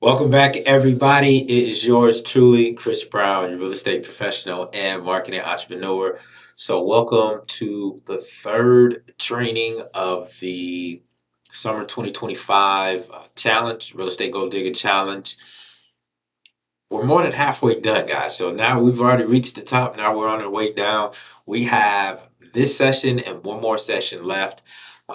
Welcome back, everybody. It is yours truly, Chris Brown, your real estate professional and marketing entrepreneur. So, welcome to the third training of the Summer 2025 Challenge, Real Estate Gold Digger Challenge. We're more than halfway done, guys. So now we've already reached the top. Now we're on our way down. We have this session and one more session left.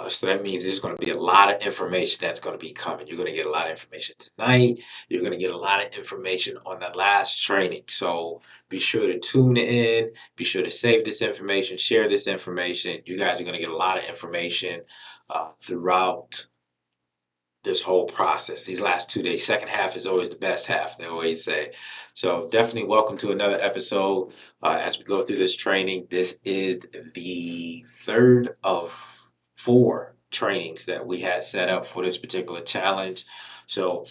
So that means there's going to be a lot of information that's going to be coming. You're going to get a lot of information tonight. You're going to get a lot of information on the last training. So be sure to tune in. Be sure to save this information, share this information. You guys are going to get a lot of information throughout this whole process. These last 2 days, second half is always the best half, they always say. So definitely welcome to another episode as we go through this training. This is the third of four trainings that we had set up for this particular challenge. So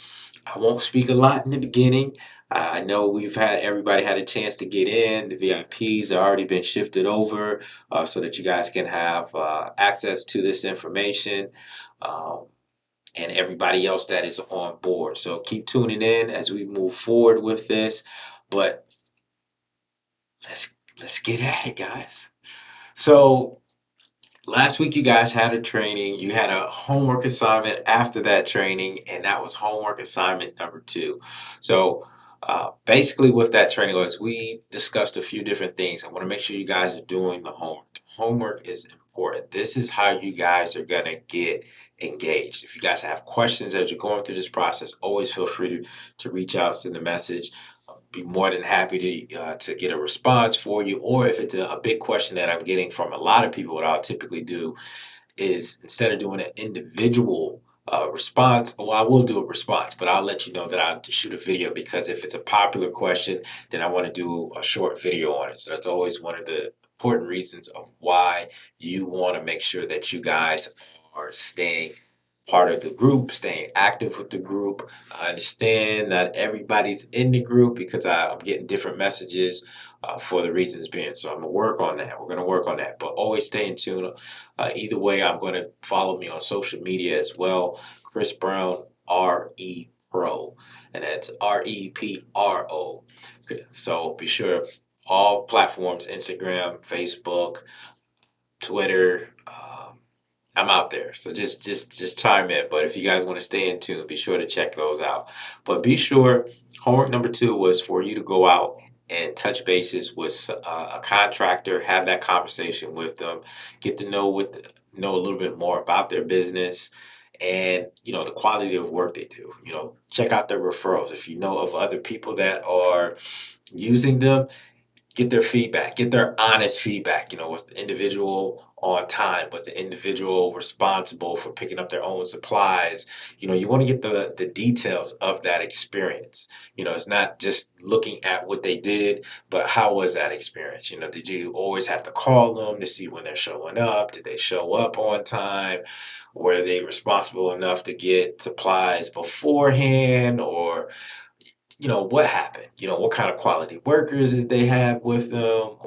I won't speak a lot in the beginning. I know everybody had a chance to get in. The VIPs have already been shifted over so that you guys can have access to this information. Um, and everybody else that is on board. So keep tuning in as we move forward with this. But let's let's get at it, guys. So last week you guys had a training. You had a homework assignment after that training, and that was homework assignment number 2. So basically with that training was we discussed a few different things. I want to make sure you guys are doing the homework. Homework is important. This is how you guys are going to get engaged. If you guys have questions as you're going through this process, always feel free to reach out, send a message. Be more than happy to get a response for you. Or if it's a big question that I'm getting from a lot of people, what I'll typically do is instead of doing an individual response, well, I will do a response, but I'll let you know that I'll shoot a video because if it's a popular question, then I want to do a short video on it. So that's always one of the important reasons of why you want to make sure that you guys are staying part of the group, staying active with the group. I understand not everybody's in the group because I'm getting different messages for the reasons being. So I'm going to work on that. We're going to work on that. But always stay in tune. Either way, I'm going to follow me on social media as well. Chris Brown, Pro. And that's REPRO. So be sure all platforms, Instagram, Facebook, Twitter, I'm out there, so just chime in. But if you guys want to stay in tune, be sure to check those out. But be sure, homework number 2 was for you to go out and touch bases with a contractor, have that conversation with them, get to know a little bit more about their business, and the quality of work they do. Check out their referrals. If you know of other people that are using them, get their feedback, get their honest feedback. Was the individual on time? Was the individual responsible for picking up their own supplies? You want to get the details of that experience. It's not just looking at what they did, but how was that experience? Did you always have to call them to see when they're showing up? Did they show up on time? Were they responsible enough to get supplies beforehand? Or what happened? What kind of quality workers did they have with them?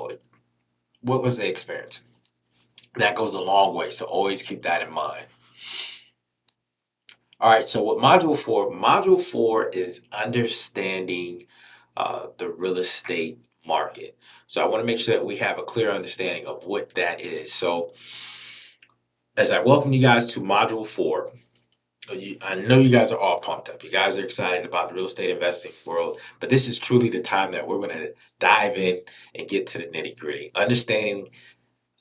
What was the experience? That goes a long way, so always keep that in mind. All right, so what Module 4 is understanding the real estate market. So I want to make sure that we have a clear understanding of what that is. So as I welcome you guys to Module 4, I know you guys are all pumped up. You guys are excited about the real estate investing world, but this is truly the time that we're going to dive in and get to the nitty gritty. Understanding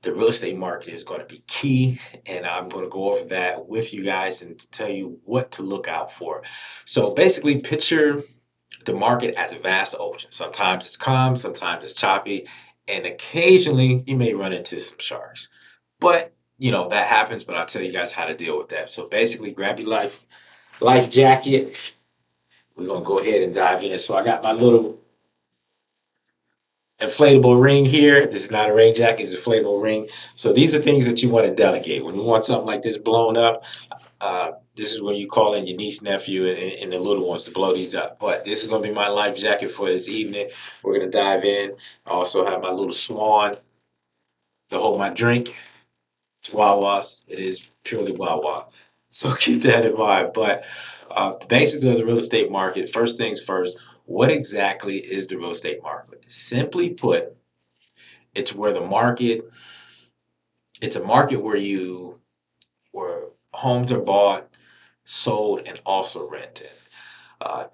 the real estate market is going to be key, and I'm going to go over that with you guys and tell you what to look out for. So basically, picture the market as a vast ocean. Sometimes it's calm, sometimes it's choppy, and occasionally you may run into some sharks. But that happens, but I'll tell you guys how to deal with that. So basically, grab your life jacket. We're gonna go ahead and dive in. So I got my little inflatable ring here. This is not a rain jacket, it's an inflatable ring. So these are things that you want to delegate. When you want something like this blown up, this is when you call in your niece, nephew, and the little ones to blow these up. But this is gonna be my life jacket for this evening. We're gonna dive in. I also have my little swan to hold my drink. Wawas. It is purely Wawa. So keep that in mind. But the basics of the real estate market, first things first, what exactly is the real estate market? Simply put, it's where it's a market where homes are bought, sold, and also rented.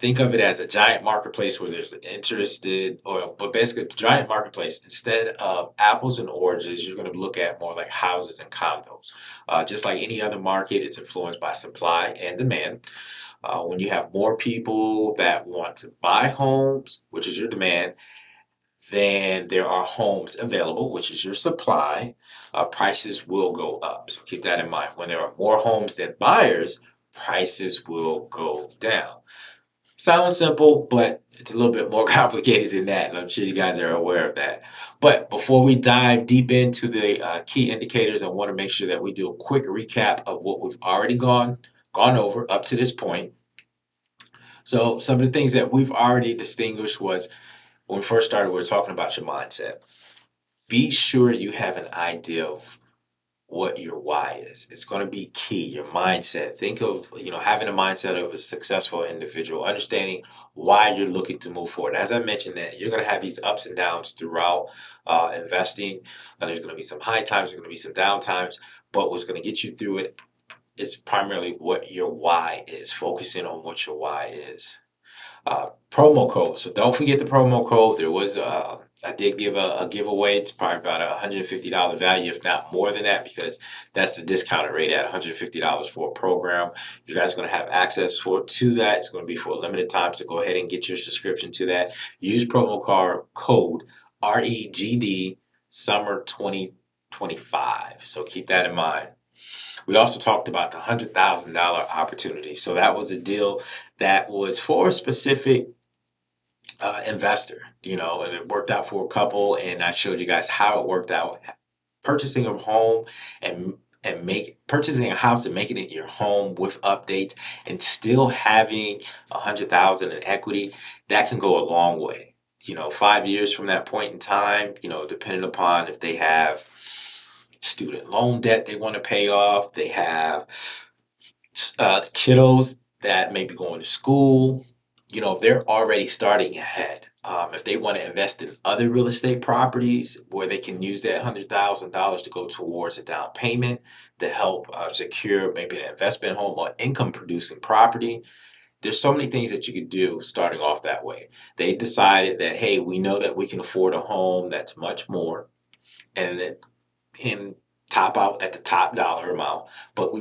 Think of it as a giant marketplace where there's but basically it's a giant marketplace. Instead of apples and oranges, you're going to look at more like houses and condos. Just like any other market, it's influenced by supply and demand. When you have more people that want to buy homes, which is your demand, then there are homes available, which is your supply. Prices will go up. So keep that in mind. When there are more homes than buyers, prices will go down. Sounds simple, but it's a little bit more complicated than that, and I'm sure you guys are aware of that. But before we dive deep into the key indicators, I want to make sure that we do a quick recap of what we've already gone over up to this point. So some of the things that we've already distinguished was when we first started, we were talking about your mindset. Be sure you have an idea of what your why is. It's going to be key, your mindset. Think of, having a mindset of a successful individual, understanding why you're looking to move forward. As I mentioned, that you're going to have these ups and downs throughout investing. There's going to be some high times, there's going to be some down times, but what's going to get you through it is primarily what your why is, focusing on what your why is. Promo code. So don't forget the promo code. There was I did give a giveaway. It's probably about a $150 value, if not more than that, because that's the discounted rate at $150 for a program. You guys are going to have access to that. It's going to be for a limited time. So go ahead and get your subscription to that. Use promo code REGD Summer 2025. So keep that in mind. We also talked about the $100,000 opportunity. So that was a deal that was for a specific investor, and it worked out for a couple. And I showed you guys how it worked out. Purchasing a home and purchasing a house and making it your home with updates and still having 100,000 in equity, that can go a long way. 5 years from that point in time, depending upon if they have student loan debt they want to pay off, they have kiddos that may be going to school, they're already starting ahead. If they want to invest in other real estate properties where they can use that $100,000 to go towards a down payment to help secure maybe an investment home or income producing property, there's so many things that you could do starting off that way. They decided that, hey, we know that we can afford a home that's much more, and that and top out at the top dollar amount, but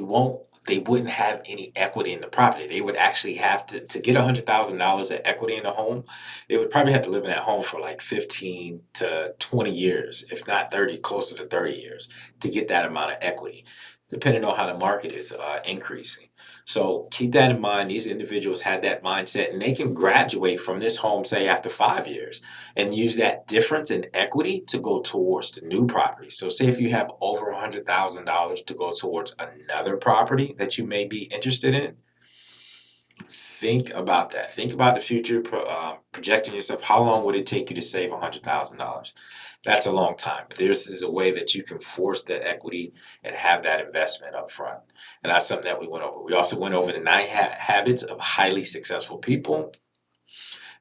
they wouldn't have any equity in the property. They would actually have to get $100,000 of equity in the home. They would probably have to live in that home for like 15 to 20 years, if not 30, closer to 30 years to get that amount of equity, depending on how the market is increasing. So keep that in mind. These individuals had that mindset, and they can graduate from this home, say, after 5 years, and use that difference in equity to go towards the new property. So say if you have over $100,000 to go towards another property that you may be interested in, think about that. Think about the future, projecting yourself. How long would it take you to save $100,000? That's a long time. But this is a way that you can force that equity and have that investment up front. And that's something that we went over. We also went over the 9 habits of highly successful people.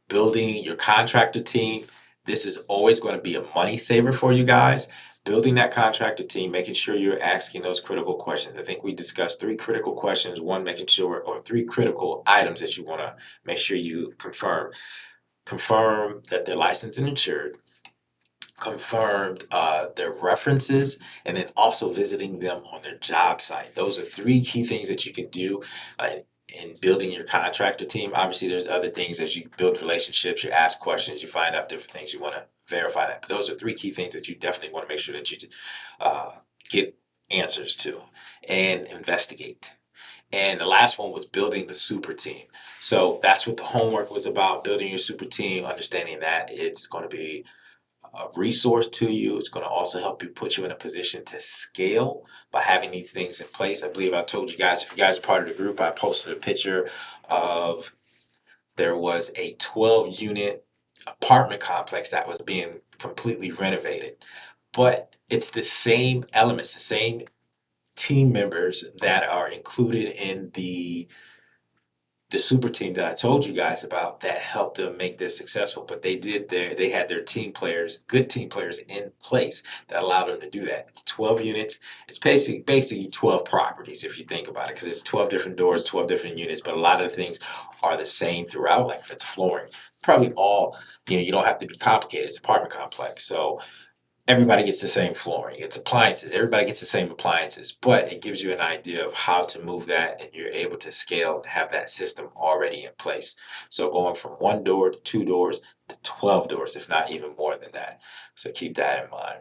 Building your contractor team. This is always going to be a money saver for you guys. Building that contractor team, making sure you're asking those critical questions. I think we discussed 3 critical questions, one making sure, or 3 critical items that you want to make sure you confirm. Confirm that they're licensed and insured, confirmed their references, and then also visiting them on their job site. Those are 3 key things that you can do in building your contractor team. Obviously, there's other things as you build relationships, you ask questions, you find out different things, you want to verify that. But those are 3 key things that you definitely want to make sure that you get answers to and investigate. And the last one was building the super team. So that's what the homework was about, building your super team, understanding that it's going to be a resource to you. It's going to also help you put you in a position to scale by having these things in place. I believe I told you guys, if you guys are part of the group, I posted a picture of there was a 12-unit apartment complex that was being completely renovated. But it's the same elements, the same team members that are included in the super team that I told you guys about that helped them make this successful. But they had their team players, good team players in place that allowed them to do that. It's 12 units. It's basically 12 properties if you think about it, because it's 12 different doors, 12 different units, but a lot of the things are the same throughout. Like if it's flooring, probably all, you don't have to be complicated. It's an apartment complex. So everybody gets the same flooring. It's appliances. Everybody gets the same appliances, but it gives you an idea of how to move that, and you're able to scale to have that system already in place. So going from 1 door to 2 doors to 12 doors, if not even more than that. So keep that in mind.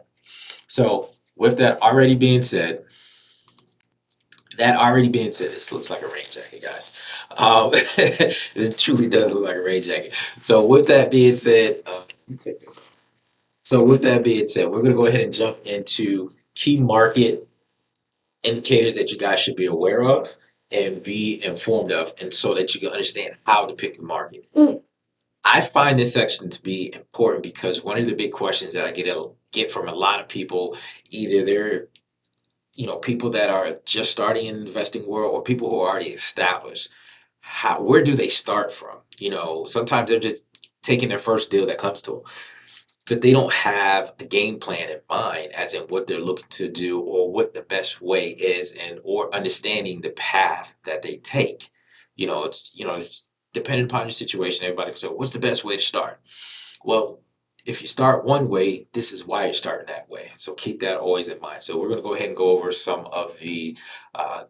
So with that already being said, That already being said, this looks like a rain jacket, guys. It truly does look like a rain jacket. So with that being said, let me take this off. So with that being said, we're going to go ahead and jump into key market indicators that you guys should be aware of and be informed of, and so that you can understand how to pick the market. I find this section to be important because one of the big questions that I get from a lot of people, either they're people that are just starting in the investing world or people who are already established, where do they start from? Sometimes they're just taking their first deal that comes to them, but they don't have a game plan in mind, as in what they're looking to do or what the best way is, and or understanding the path that they take. It's depending upon your situation. Everybody can say, "What's the best way to start?" Well, if you start one way, this is why you're starting that way. So keep that always in mind. So we're going to go ahead and go over some of the uh,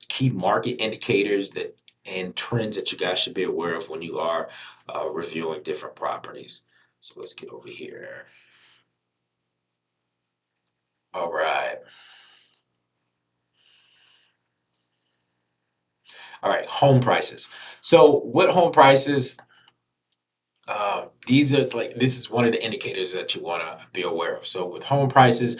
key market indicators that and trends that you guys should be aware of when you are reviewing different properties. So let's get over here. All right. All right. Home prices. So what home prices? These are this is one of the indicators that you want to be aware of. So with home prices,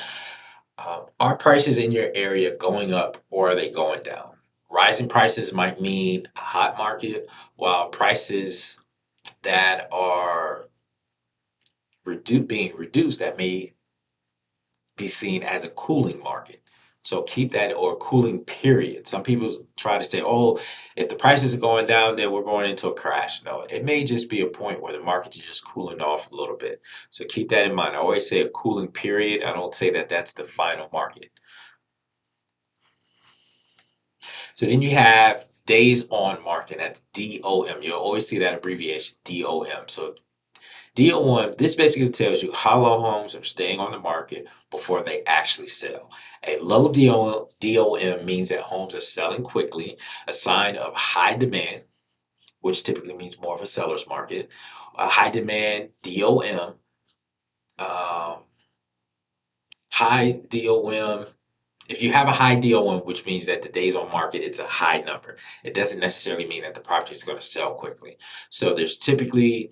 are prices in your area going up or are they going down? Rising prices might mean a hot market, while prices that are being reduced, that may be seen as a cooling market. So keep that, or cooling period. Some people try to say, oh, if the prices are going down, then we're going into a crash. No, it may just be a point where the market is just cooling off a little bit. So keep that in mind. I always say a cooling period. I don't say that that's the final market. So then you have days on market. That's DOM. You'll always see that abbreviation, DOM. So DOM, this basically tells you how long homes are staying on the market before they actually sell. A low DOM means that homes are selling quickly, a sign of high demand, which typically means more of a seller's market. A high demand DOM, um, high DOM. If you have a high DOM, which means that the days on market, it's a high number. It doesn't necessarily mean that the property is going to sell quickly. So there's typically,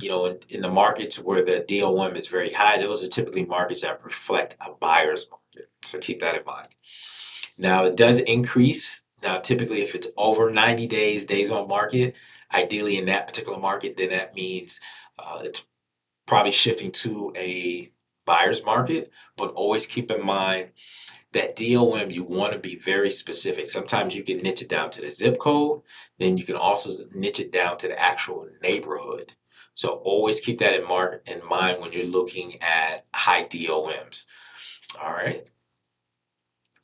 in the markets where the DOM is very high, those are typically markets that reflect a buyer's market. So keep that in mind. Now, it does increase. Now, typically, if it's over 90 days on market, ideally in that particular market, then that means it's probably shifting to a buyer's market. But always keep in mind that DOM, you want to be very specific. Sometimes you can niche it down to the zip code, then you can also niche it down to the actual neighborhood. So always keep that in mind when you're looking at high DOMs. All right.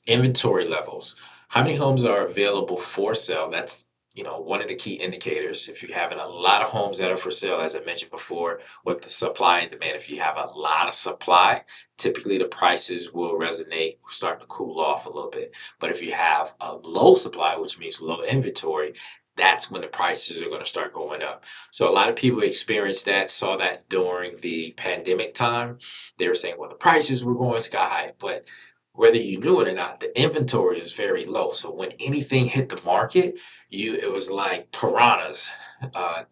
Inventory levels. How many homes are available for sale? That's one of the key indicators. If you're having a lot of homes that are for sale, as I mentioned before, with the supply and demand, if you have a lot of supply, typically the prices will resonate, start to cool off a little bit. But if you have a low supply, which means low inventory, that's when the prices are going to start going up. So a lot of people experienced that, saw that during the pandemic time. They were saying, well, the prices were going sky high, but whether you knew it or not, the inventory is very low. So when anything hit the market, it was like piranhas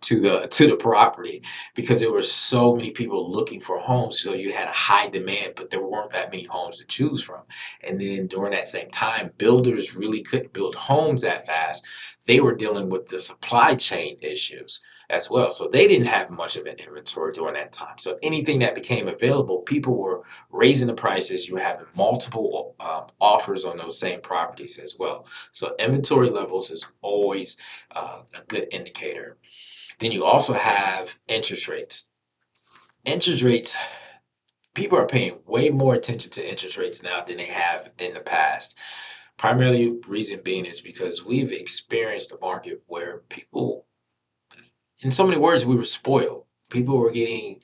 to the property, because there were so many people looking for homes. So you had a high demand, but there weren't that many homes to choose from. And then during that same time, builders really couldn't build homes that fast. They were dealing with the supply chain issues as well. So they didn't have much of an inventory during that time. So anything that became available, people were raising the prices. You were having multiple offers on those same properties as well. So inventory levels is always a good indicator. Then you also have interest rates. Interest rates, people are paying way more attention to interest rates now than they have in the past. Primarily, reason being is because we've experienced a market where people, in so many words, we were spoiled. People were getting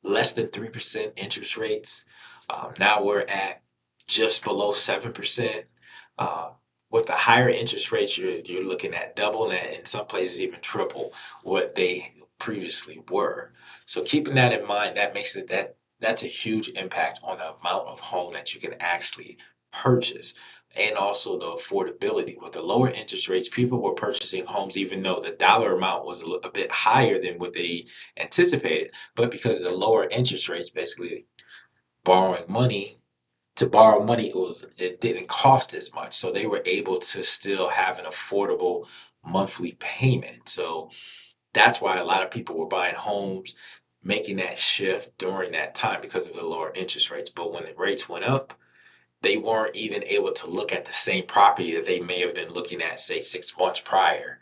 less than 3% interest rates. Now we're at just below 7%. Uh, with the higher interest rates, you're looking at double and in some places even triple what they previously were. So keeping that in mind, that makes that's a huge impact on the amount of home that you can actually purchase. and also the affordability. With the lower interest rates, people were purchasing homes even though the dollar amount was a bit higher than what they anticipated. But because of the lower interest rates, basically borrowing money, to borrow money, it didn't cost as much. So they were able to still have an affordable monthly payment. So that's why a lot of people were buying homes, making that shift during that time because of the lower interest rates. But when the rates went up, they weren't even able to look at the same property that they may have been looking at, say, 6 months prior.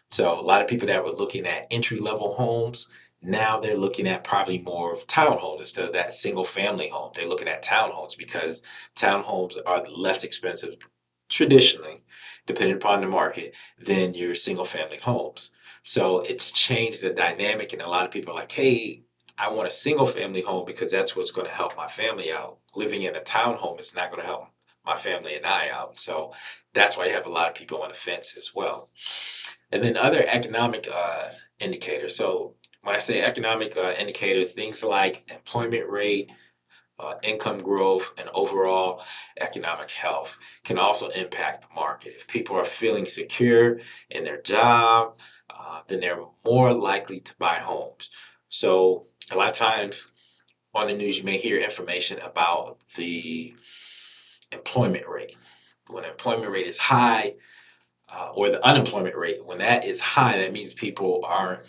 So a lot of people that were looking at entry level homes, now they're looking at probably more of townhomes instead of that single family home. They're looking at townhomes because townhomes are less expensive traditionally, depending upon the market, than your single family homes. So it's changed the dynamic, and a lot of people are like, hey, I want a single family home because that's what's going to help my family out. Living in a townhome is not going to help my family and I out. So that's why you have a lot of people on the fence as well. And then other economic indicators. So when I say economic indicators, things like employment rate, income growth, and overall economic health can also impact the market. If people are feeling secure in their job, then they're more likely to buy homes. So a lot of times on the news, you may hear information about the employment rate. When the employment rate is high, or the unemployment rate, when that is high, that means people aren't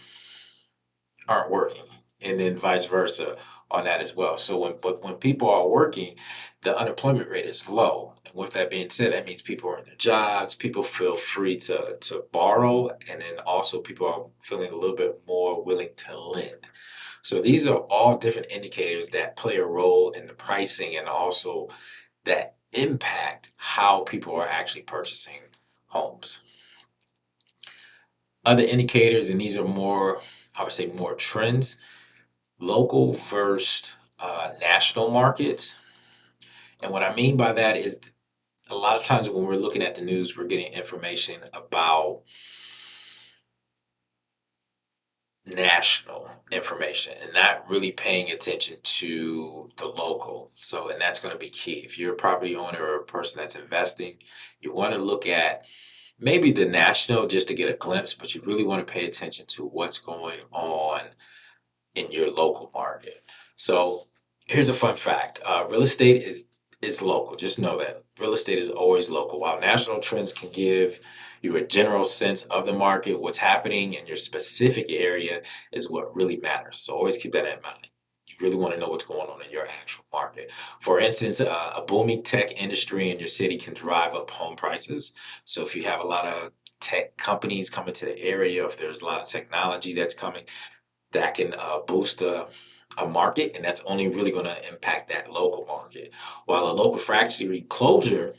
working, and then vice versa on that as well. So when people are working, the unemployment rate is low. And with that being said, that means people are in their jobs, people feel free to borrow, and then also people are feeling a little bit more willing to lend. So these are all different indicators that play a role in the pricing and also that impact how people are actually purchasing homes. Other indicators, and these are more, I would say, more trends, local versus national markets. And what I mean by that is a lot of times when we're looking at the news, we're getting information about national information and not really paying attention to the local. So, and that's going to be key. If you're a property owner or a person that's investing, you want to look at maybe the national just to get a glimpse, but you really want to pay attention to what's going on in your local market. So here's a fun fact. Real estate is local. Just know that. Real estate is always local. While national trends can give you a general sense of the market, what's happening in your specific area is what really matters. So always keep that in mind. You really want to know what's going on in your actual market. For instance, a booming tech industry in your city can drive up home prices. So if you have a lot of tech companies coming to the area, if there's a lot of technology that's coming, that can boost a market, and that's only really going to impact that local market. While a local factory closure,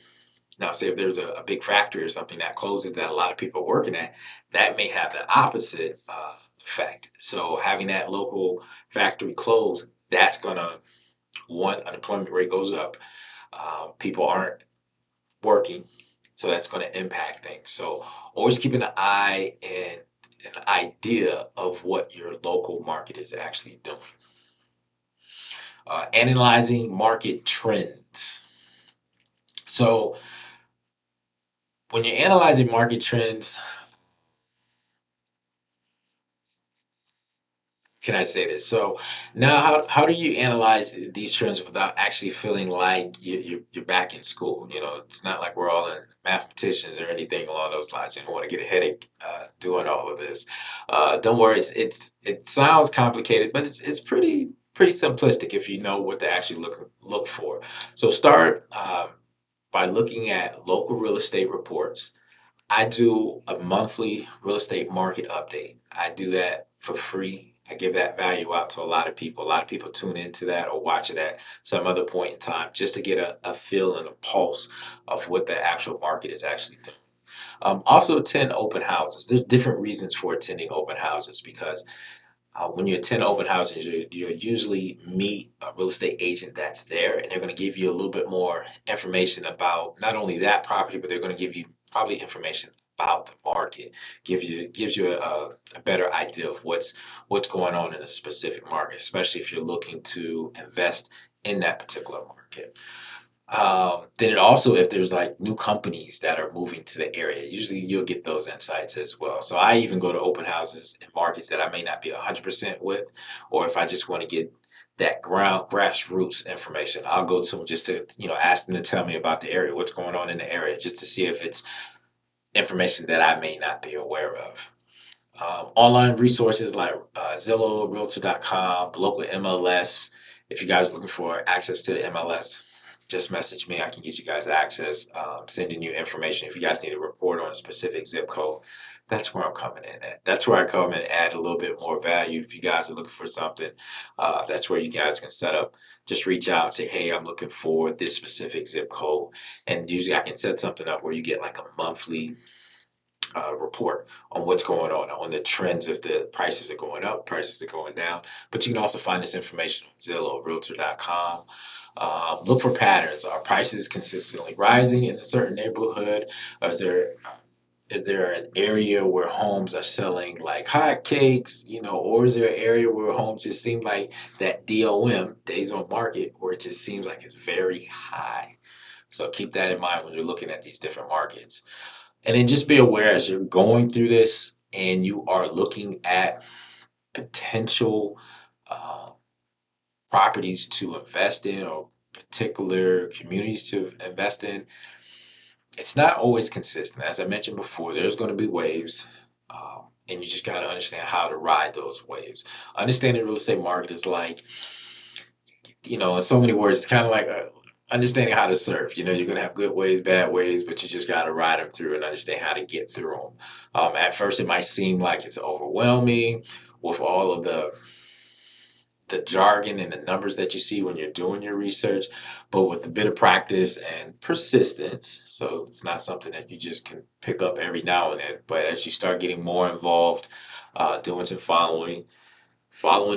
now say if there's a big factory or something that closes that a lot of people are working at, that may have the opposite effect. So having that local factory close, that's going to, one, unemployment rate goes up. People aren't working, so that's going to impact things. So always keeping an eye and an idea of what your local market is actually doing. Analyzing market trends. So when you're analyzing market trends, can I say this? So now, how do you analyze these trends without actually feeling like you're back in school? You know, it's not like we're all in mathematicians or anything along those lines. You don't want to get a headache doing all of this. Don't worry, it sounds complicated, but it's pretty simplistic if you know what to actually look for. So start by looking at local real estate reports. I do a monthly real estate market update. I do that for free. I give that value out to a lot of people. A lot of people tune into that or watch it at some other point in time just to get a feel and a pulse of what the actual market is actually doing. Also attend open houses. There's different reasons for attending open houses because when you attend open houses, you usually meet a real estate agent that's there, and they're going to give you a little bit more information about not only that property, but they're going to give you probably information about the market. Gives you a better idea of what's going on in a specific market, especially if you're looking to invest in that particular market. Then it also, if there's like new companies that are moving to the area, usually you'll get those insights as well. So I even go to open houses in markets that I may not be 100% with, or if I just want to get that grassroots information, I'll go to them just to, ask them to tell me about the area, what's going on in the area, just to see if it's information that I may not be aware of. Online resources like Zillow, Realtor.com, local MLS. If you guys are looking for access to the MLS, just message me. I can get you guys access, sending you information. If you guys need a report on a specific zip code, that's where I'm coming in at. That's where I come and add a little bit more value. If you guys are looking for something, that's where you guys can set up. Just reach out and say, hey, I'm looking for this specific zip code. And usually I can set something up where you get like a monthly report on what's going on the trends, if the prices are going up, prices are going down. But you can also find this information on Zillow, Realtor.com. Look for patterns. Are prices consistently rising in a certain neighborhood? Or is there an area where homes are selling like hotcakes, or is there an area where homes just seem like that DOM, days on market, where it just seems like it's very high? So keep that in mind when you're looking at these different markets. And then just be aware as you're going through this and you are looking at potential uh, properties to invest in or particular communities to invest in, it's not always consistent. As I mentioned before, there's going to be waves. And you just got to understand how to ride those waves. Understanding the real estate market is like, in so many words, it's kind of like understanding how to surf. You're going to have good waves, bad waves, but you just got to ride them through and understand how to get through them. At first, it might seem like it's overwhelming with all of the jargon and the numbers that you see when you're doing your research, but with a bit of practice and persistence, so it's not something that you just can pick up every now and then, but as you start getting more involved, doing some following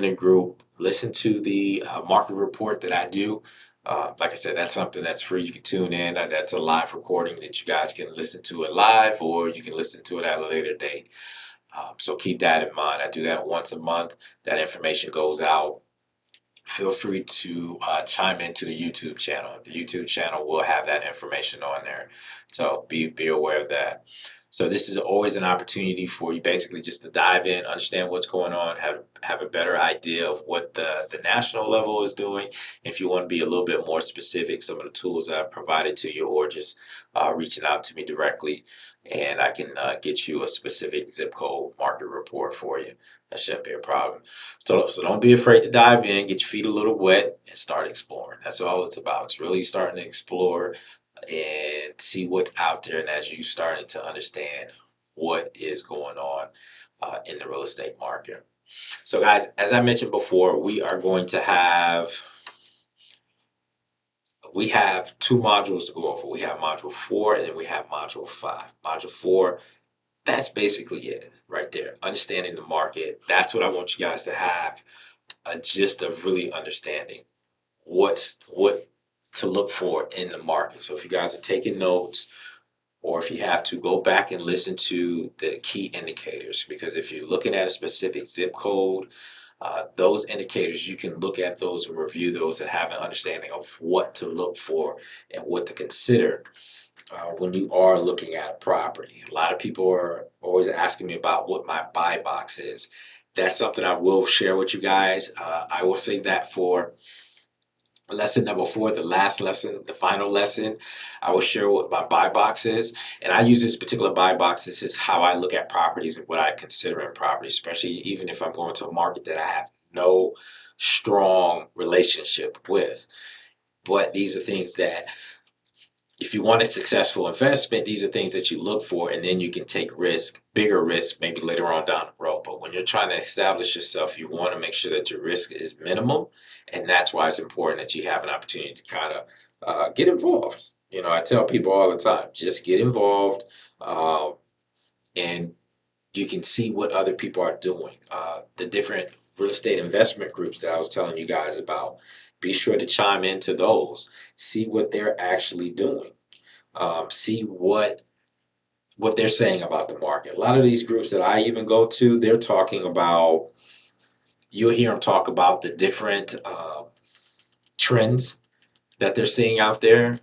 the group, listen to the market report that I do. Like I said, that's something that's free. You can tune in. That's a live recording that you guys can listen to it live, or you can listen to it at a later date. So keep that in mind. I do that once a month. That information goes out. Feel free to chime into the YouTube channel. The YouTube channel will have that information on there. So be aware of that. So this is always an opportunity for you basically just to dive in, understand what's going on, have a better idea of what the national level is doing. If you want to be a little bit more specific, some of the tools that I've provided to you, or just reaching out to me directly, and I can get you a specific zip code market report for you. That shouldn't be a problem. So don't be afraid to dive in, get your feet a little wet, and start exploring. That's all it's about. It's really starting to explore and see what's out there. And as you starting to understand what is going on in the real estate market. So, guys, as I mentioned before, we have two modules to go over. We have module 4 and then we have module 5. Module 4, that's basically it right there. Understanding the market. That's what I want you guys to have a gist of really understanding what to look for in the market. So if you guys are taking notes, or if you have to, go back and listen to the key indicators, because if you're looking at a specific zip code, those indicators, you can look at those and review those and have an understanding of what to look for and what to consider when you are looking at a property. A lot of people are always asking me about what my buy box is. That's something I will share with you guys. I will save that for lesson number 4, the last lesson, the final lesson. I will share what my buy box is. And I use this particular buy box. This is how I look at properties and what I consider in properties, especially even if I'm going to a market that I have no strong relationship with. But these are things that, if you want a successful investment, these are things that you look for, and then you can take risk, bigger risk, maybe later on down the road. But when you're trying to establish yourself, you want to make sure that your risk is minimal, and that's why it's important that you have an opportunity to kind of get involved. I tell people all the time, just get involved, and you can see what other people are doing. The different real estate investment groups that I was telling you guys about, be sure to chime into those, see what they're actually doing, see what they're saying about the market. A lot of these groups that I even go to, they're talking about. You'll hear them talk about the different trends that they're seeing out there.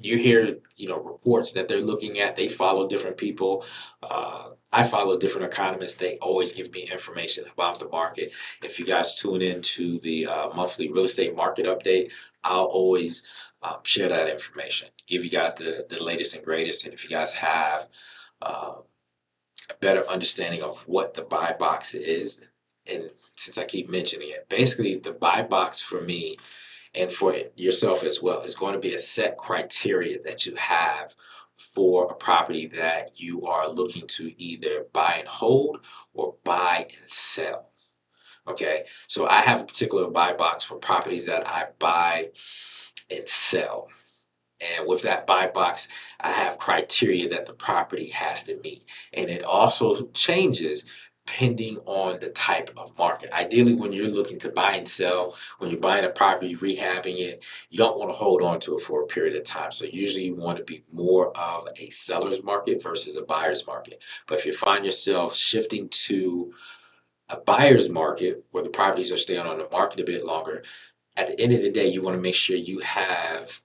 You hear, reports that they're looking at. They follow different people. I follow different economists. They always give me information about the market. If you guys tune into the monthly real estate market update, I'll always share that information, give you guys the latest and greatest. And if you guys have uh, a better understanding of what the buy box is, and since I keep mentioning it, basically the buy box for me and for yourself as well is going to be a set criteria that you have for a property that you are looking to either buy and hold or buy and sell. Okay, so I have a particular buy box for properties that I buy and sell. And with that buy box, I have criteria that the property has to meet. And it also changes depending on the type of market. Ideally, when you're looking to buy and sell, when you're buying a property, rehabbing it, you don't want to hold on to it for a period of time. So usually you want to be more of a seller's market versus a buyer's market. But if you find yourself shifting to a buyer's market where the properties are staying on the market a bit longer, at the end of the day, you want to make sure you have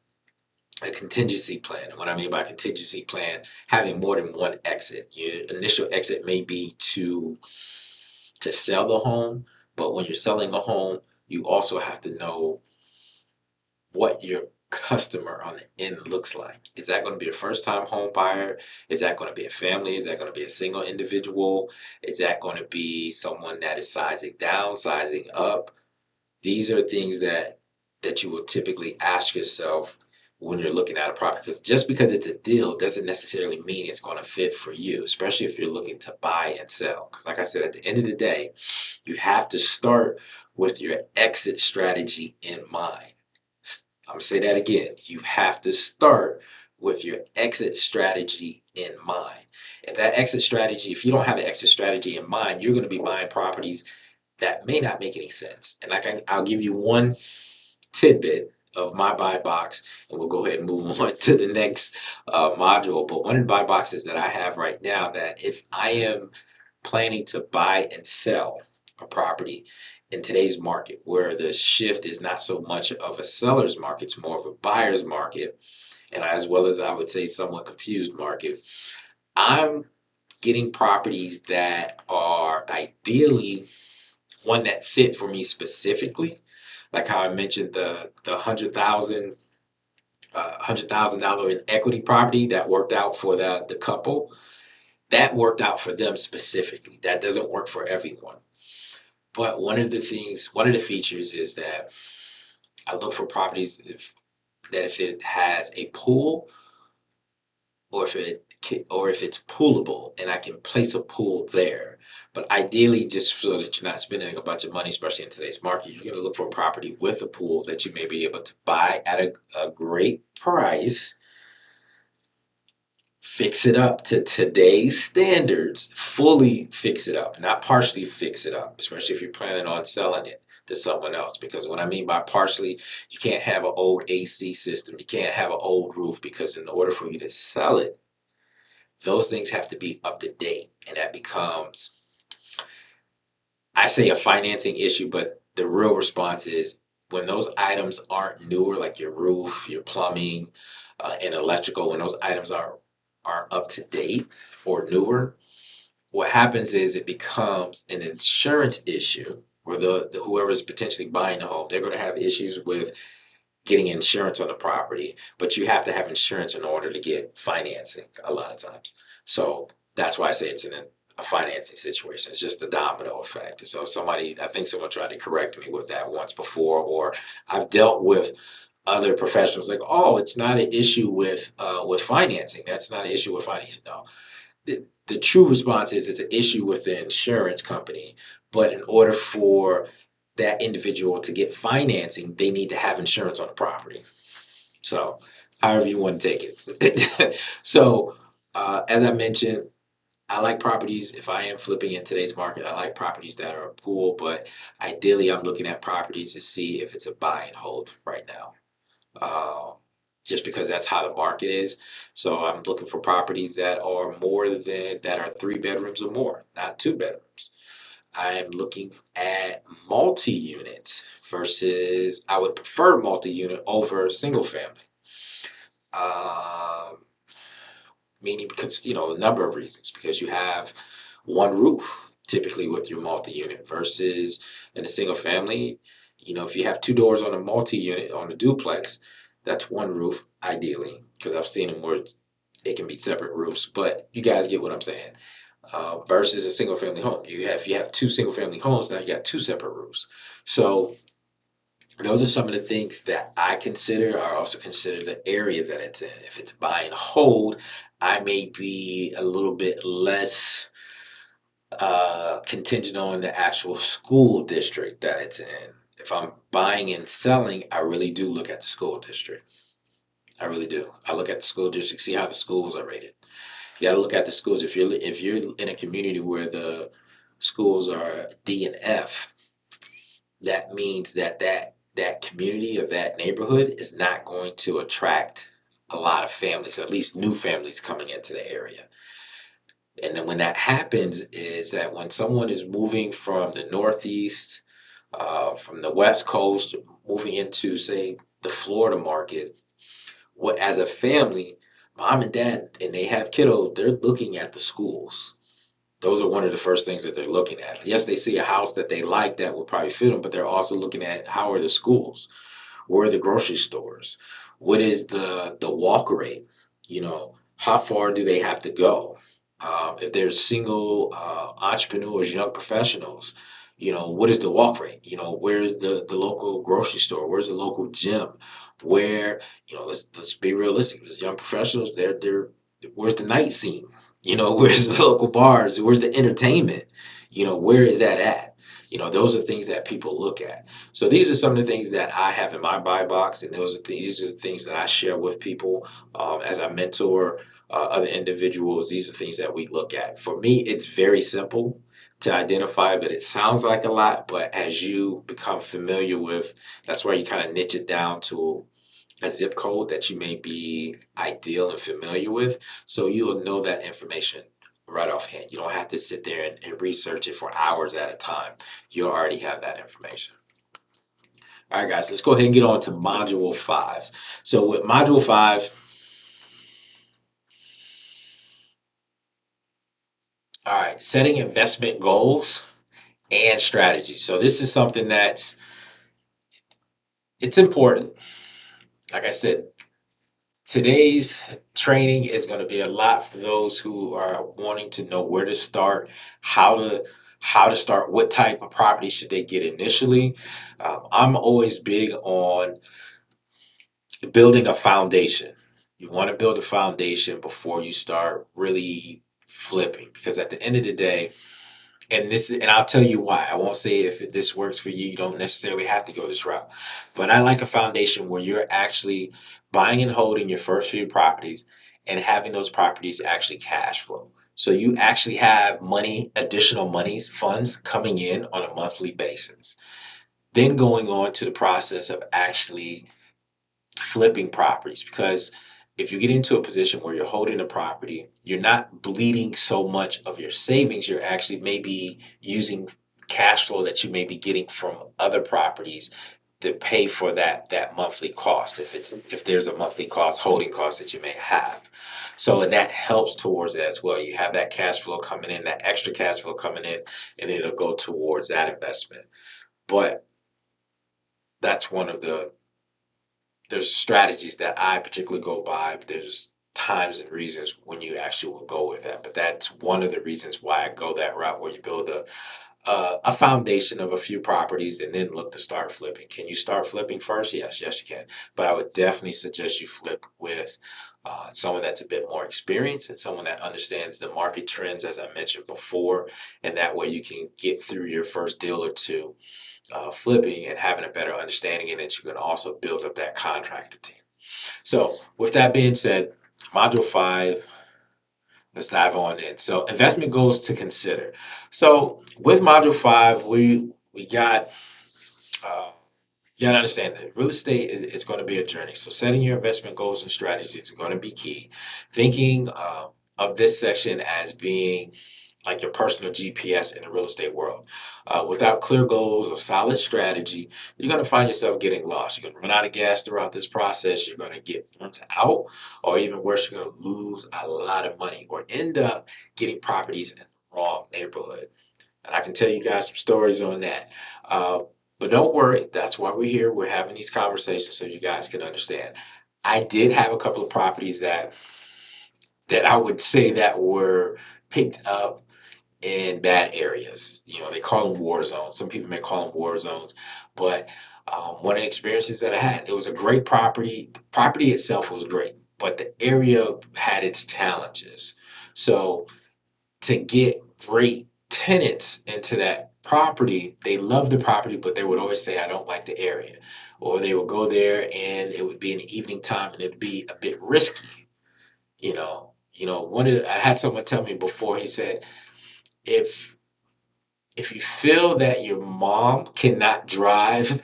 a contingency plan. And what I mean by contingency plan, having more than one exit. Your initial exit may be to sell the home, but when you're selling a home, you also have to know what your customer on the end looks like. Is that going to be a first time home buyer? Is that going to be a family? Is that going to be a single individual? Is that going to be someone that is sizing down, sizing up? These are things that you will typically ask yourself when you're looking at a property. Because just because it's a deal doesn't necessarily mean it's going to fit for you, especially if you're looking to buy and sell. Because like I said, at the end of the day, you have to start with your exit strategy in mind. I'm gonna say that again. You have to start with your exit strategy in mind. If that exit strategy, if you don't have an exit strategy in mind, you're going to be buying properties that may not make any sense. And I'll give you one tidbit of my buy box, and we'll go ahead and move on to the next module. But one of the buy boxes that I have right now, that if I am planning to buy and sell a property in today's market, where the shift is not so much of a seller's market, it's more of a buyer's market, and as well as I would say somewhat confused market, I'm getting properties that are ideally one that fit for me specifically, like how I mentioned the $100,000 in equity property that worked out for the couple. That worked out for them specifically. That doesn't work for everyone. But one of the features is that I look for properties if it has a pool, or if it's poolable and I can place a pool there. But ideally, just so that you're not spending a bunch of money, especially in today's market, you're going to look for a property with a pool that you may be able to buy at a great price, fix it up to today's standards, fully fix it up, not partially fix it up, especially if you're planning on selling it to someone else. Because what I mean by partially, you can't have an old AC system, you can't have an old roof, because in order for you to sell it, those things have to be up to date. And that becomes, I say, a financing issue, but the real response is when those items aren't newer, like your roof, your plumbing, and electrical, when those items are up to date or newer, what happens is it becomes an insurance issue where the whoever is potentially buying the home, they're going to have issues with getting insurance on the property, but you have to have insurance in order to get financing a lot of times. So that's why I say it's a financing situation. It's just the domino effect. So I think someone tried to correct me with that once before, or I've dealt with other professionals like, oh, it's not an issue with financing. That's not an issue with financing. No, the true response is it's an issue with the insurance company. But in order for that individual to get financing, they need to have insurance on the property. So, however you want to take it. So, as I mentioned, I like properties. If I am flipping in today's market, I like properties that are a pool, but ideally, I'm looking at properties to see if it's a buy and hold right now. Uh, just because that's how the market is. So I'm looking for properties that are 3 bedrooms or more, not 2 bedrooms. I am looking at multi-unit versus I would prefer multi-unit over single family. Um, Meaning because, a number of reasons. Because you have one roof typically with your multi-unit versus in a single family, if you have two doors on a multi-unit on a duplex, that's one roof ideally. Because I've seen them where it can be separate roofs, but you guys get what I'm saying. Versus a single family home, if you have two single family homes, now you got two separate roofs. So those are some of the things that I consider. I also consider the area that it's in. If it's buy and hold, I may be a little bit less contingent on the actual school district that it's in. If I'm buying and selling, I really do look at the school district. I really do. I look at the school district, see how the schools are rated. You got to look at the schools. If you're in a community where the schools are D and F, that means that community or that neighborhood is not going to attract a lot of families, at least new families coming into the area. And then when that happens, is that when someone is moving from the Northeast, from the West Coast, moving into, say, the Florida market, what as a family, mom and dad, and they have kiddos, they're looking at the schools. Those are one of the first things that they're looking at. Yes, they see a house that they like that will probably fit them, but they're also looking at how are the schools, where are the grocery stores, what is the walk rate, how far do they have to go? If they're single entrepreneurs, young professionals, what is the walk rate? Where's the local grocery store? Where's the local gym? Where, let's be realistic. As young professionals, they're where's the night scene? Where's the local bars? Where's the entertainment? Where is that at? Those are things that people look at. So these are some of the things that I have in my buy box, and these are the things that I share with people as I mentor other individuals. These are things that we look at. For me, it's very simple to identify, but it sounds like a lot. But as you become familiar with, that's why you kind of niche it down to a zip code that you may be ideal and familiar with. So you'll know that information right offhand. You don't have to sit there and research it for hours at a time. You already have that information. All right, guys, let's go ahead and get on to module 5. So with module 5, all right, setting investment goals and strategies. So this is something that's it's important. Like I said, today's training is going to be a lot for those who are wanting to know where to start, how to start, what type of property should they get initially. I'm always big on building a foundation. You want to build a foundation before you start really flipping, because at the end of the day, and I'll tell you why. I won't say if this works for you, you don't necessarily have to go this route. But I like a foundation where you're actually buying and holding your first few properties and having those properties actually cash flow. So you actually have money, additional monies, funds coming in on a monthly basis. Then going on to the process of actually flipping properties, because if you get into a position where you're holding a property, you're not bleeding so much of your savings. You're actually maybe using cash flow that you may be getting from other properties to pay for that monthly cost, if there's a monthly cost, holding cost that you may have. So and that helps towards it as well. You have that cash flow coming in, that extra cash flow coming in, and it'll go towards that investment. But that's one of there's strategies that I particularly go by, but there's times and reasons when you actually will go with that. But that's one of the reasons why I go that route, where you build a foundation of a few properties and then look to start flipping. Can you start flipping first? Yes, you can. But I would definitely suggest you flip with someone that's a bit more experienced and someone that understands the market trends, as I mentioned before, and that way you can get through your first deal or two flipping and having a better understanding, and that you can also build up that contractor team. So, with that being said, module 5, let's dive on in. So, investment goals to consider. So, with module 5, we got you gotta understand that real estate is going to be a journey. So, setting your investment goals and strategies is going to be key. Thinking of this section as being like your personal GPS in the real estate world. Without clear goals or solid strategy, you're going to find yourself getting lost. You're going to run out of gas throughout this process. You're going to get burnt out, or even worse, you're going to lose a lot of money or end up getting properties in the wrong neighborhood. And I can tell you guys some stories on that. Uh, but don't worry, that's why we're here. We're having these conversations so you guys can understand. I did have a couple of properties that I would say that were picked up in bad areas. You know, they call them war zones. Some people may call them war zones, but one of the experiences that I had, it was a great property. The property itself was great, but the area had its challenges. So to get great tenants into that property, they loved the property, but they would always say, I don't like the area. Or they would go there and it would be in the evening time and it'd be a bit risky, you know. I had someone tell me before, he said, if if you feel that your mom cannot drive,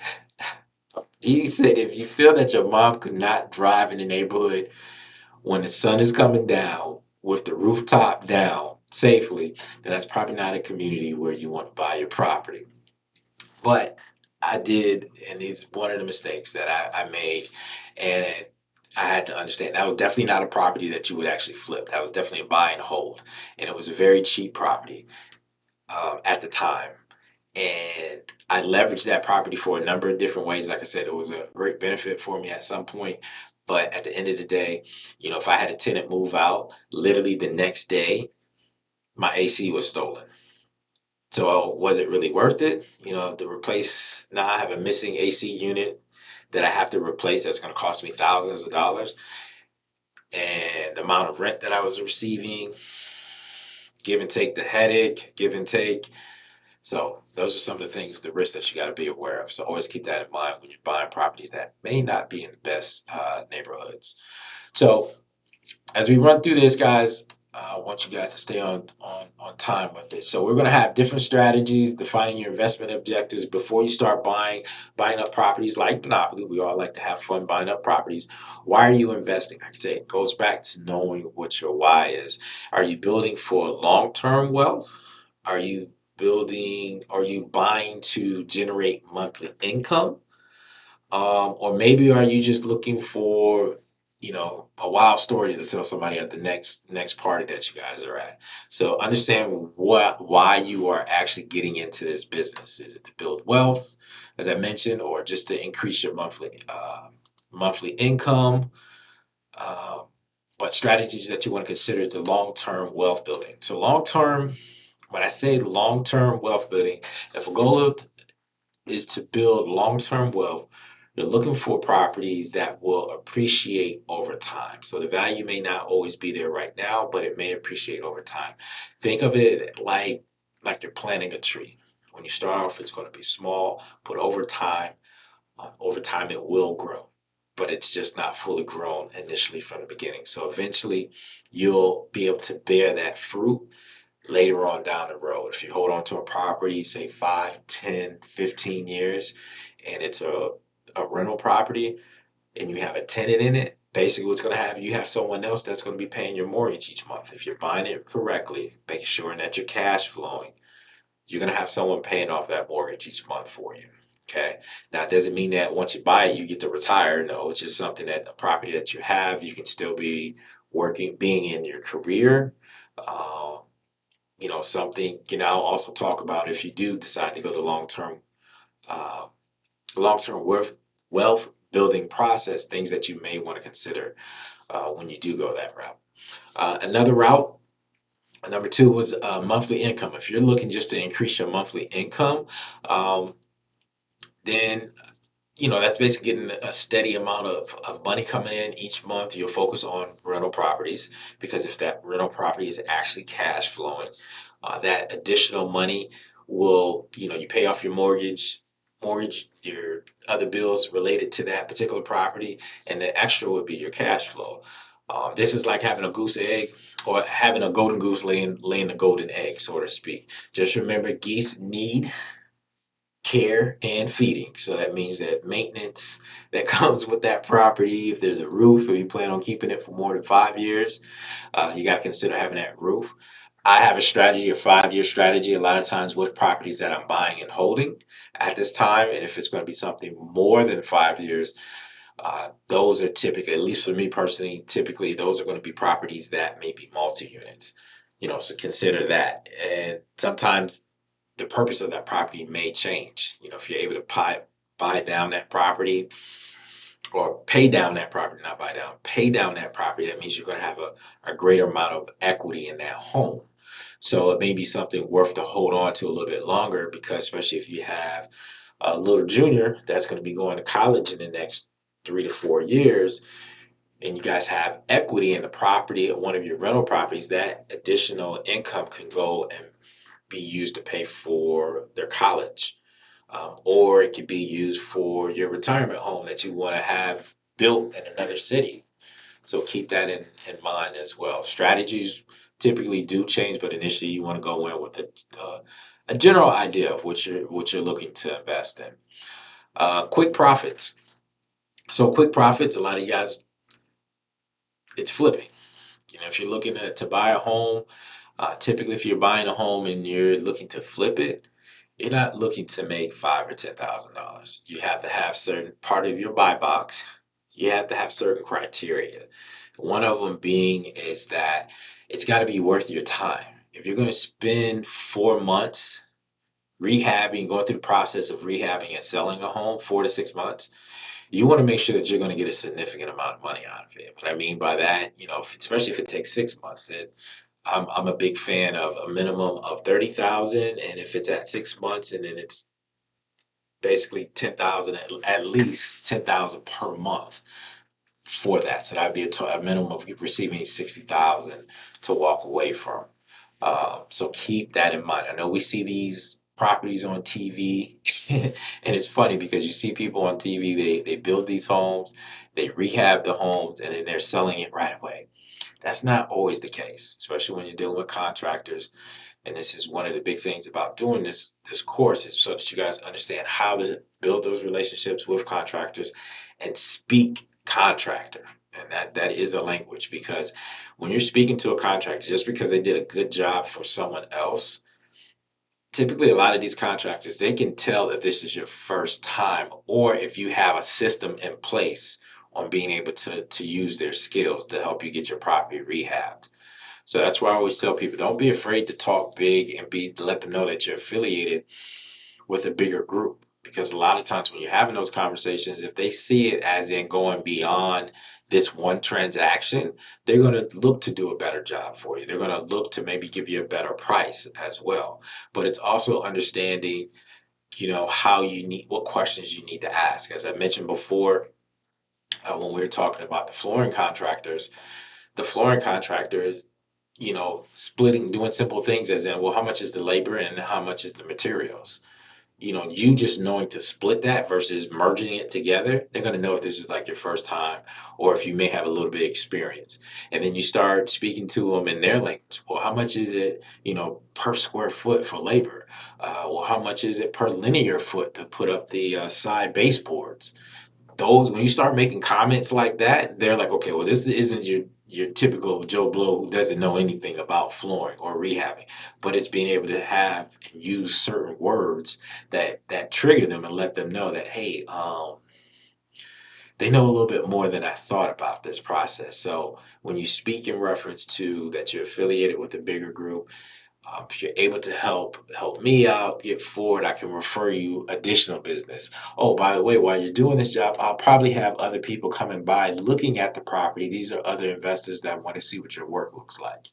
he said, if you feel that your mom could not drive in the neighborhood when the sun is coming down with the rooftop down safely, then that's probably not a community where you want to buy your property. But I did, and it's one of the mistakes that I made, and I had to understand that was definitely not a property that you would actually flip. That was definitely a buy and hold, and it was a very cheap property at the time. And I leveraged that property for a number of different ways. Like I said, it was a great benefit for me at some point. But at the end of the day, if I had a tenant move out, literally the next day, my AC was stolen. So was it really worth it? To replace, now I have a missing AC unit that I have to replace that's going to cost me thousands of dollars. And the amount of rent that I was receiving, give and take the headache, give and take. So those are some of the things, the risks that you got to be aware of. So always keep that in mind when you're buying properties that may not be in the best neighborhoods. So as we run through this, guys, I want you guys to stay on time with it. So we're going to have different strategies, defining your investment objectives before you start buying up properties like Monopoly. We all like to have fun buying up properties. Why are you investing? Like I say, it goes back to knowing what your why is. Are you building for long-term wealth? Are you buying to generate monthly income? Or maybe are you just looking for, a wild story to tell somebody at the next party that you guys are at? So understand why you are actually getting into this business. Is it to build wealth, as I mentioned, or just to increase your monthly income? Uh, what strategies that you want to consider the long-term wealth building? So long-term, when I say long-term wealth building, if a goal is to build long-term wealth, you're looking for properties that will appreciate over time. So the value may not always be there right now, but it may appreciate over time. Think of it like you're planting a tree. When you start off, it's going to be small, but over time it will grow. But it's just not fully grown initially from the beginning. So eventually you'll be able to bear that fruit later on down the road. If you hold on to a property, say 5, 10, 15 years, and it's a rental property and you have a tenant in it, basically what's going to have, you have someone else that's going to be paying your mortgage each month. If you're buying it correctly, making sure that you're cash flowing, you're going to have someone paying off that mortgage each month for you. Okay. Now, it doesn't mean that once you buy it, you get to retire. No, it's just something that the property that you have, you can still be working, being in your career. Um, something, I'll also talk about if you do decide to go to uh, long-term wealth building process, things that you may want to consider when you do go that route. Another route, number two, was monthly income. If you're looking just to increase your monthly income, um, then that's basically getting a steady amount of money coming in each month. You'll focus on rental properties because if that rental property is actually cash flowing, that additional money will, you pay off your mortgage, your other bills related to that particular property, and the extra would be your cash flow. This is like having a goose egg or having a golden goose laying a golden egg, so to speak. Just remember, geese need care and feeding. So that means that maintenance that comes with that property, if there's a roof, or you plan on keeping it for more than 5 years, you got to consider having that roof. I have a strategy, a 5-year strategy, a lot of times with properties that I'm buying and holding at this time. And if it's going to be something more than 5 years, those are typically, at least for me personally, typically those are going to be properties that may be multi-units. So consider that. And sometimes the purpose of that property may change. If you're able to buy down that property or pay down that property, not buy down, pay down that property, that means you're going to have a greater amount of equity in that home. So it may be something worth to hold on to a little bit longer, because especially if you have a little junior that's going to be going to college in the next 3 to 4 years, and you guys have equity in the property at one of your rental properties, that additional income can go and be used to pay for their college. Or it could be used for your retirement home that you want to have built in another city. So keep that in mind as well. Strategies typically do change, but initially you want to go in with a general idea of what you're looking to invest in. Quick profits. So quick profits, a lot of you guys, it's flipping. If you're looking to buy a home, typically if you're buying a home and you're looking to flip it, you're not looking to make $5,000 or $10,000. You have to have certain part of your buy box. You have to have certain criteria. One of them being is that it's got to be worth your time. If you're going to spend 4 months rehabbing, going through the process of rehabbing and selling a home, 4 to 6 months, you want to make sure that you're going to get a significant amount of money out of it. What I mean by that, especially if it takes 6 months, then I'm a big fan of a minimum of 30,000, and if it's at 6 months, and then it's basically 10,000, at least 10,000 per month for that. So that'd be a minimum of receiving 60,000 to walk away from. So keep that in mind. I know we see these properties on TV, and it's funny because you see people on TV, they build these homes, they rehab the homes, and then they're selling it right away. That's not always the case, especially when you're dealing with contractors. And this is one of the big things about doing this course, is so that you guys understand how to build those relationships with contractors and speak contractor. And that is a language, because when you're speaking to a contractor, just because they did a good job for someone else, typically a lot of these contractors, they can tell if this is your first time or if you have a system in place on being able to use their skills to help you get your property rehabbed. So that's why I always tell people, don't be afraid to talk big and let them know that you're affiliated with a bigger group. Because a lot of times when you're having those conversations, if they see it as in going beyond this one transaction, they're going to look to do a better job for you. They're going to look to maybe give you a better price as well. But it's also understanding, how you need, what questions you need to ask. As I mentioned before, when we were talking about the flooring contractors, splitting, doing simple things as in, well, how much is the labor and how much is the materials? You just knowing to split that versus merging it together, they're going to know if this is like your first time or if you may have a little bit of experience. And then you start speaking to them in their language. Well, how much is it, per square foot for labor? Well, how much is it per linear foot to put up the side baseboards? Those, when you start making comments like that, they're like, okay, well, this isn't your typical Joe Blow who doesn't know anything about flooring or rehabbing, but it's being able to have and use certain words that trigger them and let them know that, hey, they know a little bit more than I thought about this process. So when you speak in reference to that you're affiliated with a bigger group, if you're able to help me out, get forward, I can refer you additional business. Oh, by the way, while you're doing this job, I'll probably have other people coming by looking at the property. These are other investors that want to see what your work looks like.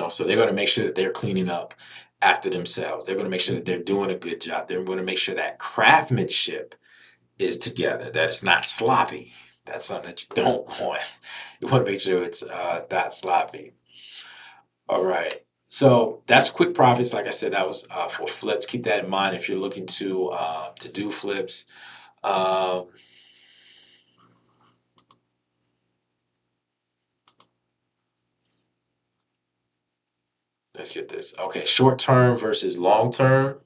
So they're going to make sure that they're cleaning up after themselves. They're going to make sure that they're doing a good job. They're going to make sure that craftsmanship is together, that it's not sloppy. That's something that you don't want. You want to make sure it's not sloppy. All right. So that's quick profits. Like I said, that was for flips. Keep that in mind if you're looking to do flips. Um, let's get this. Okay, short term versus long term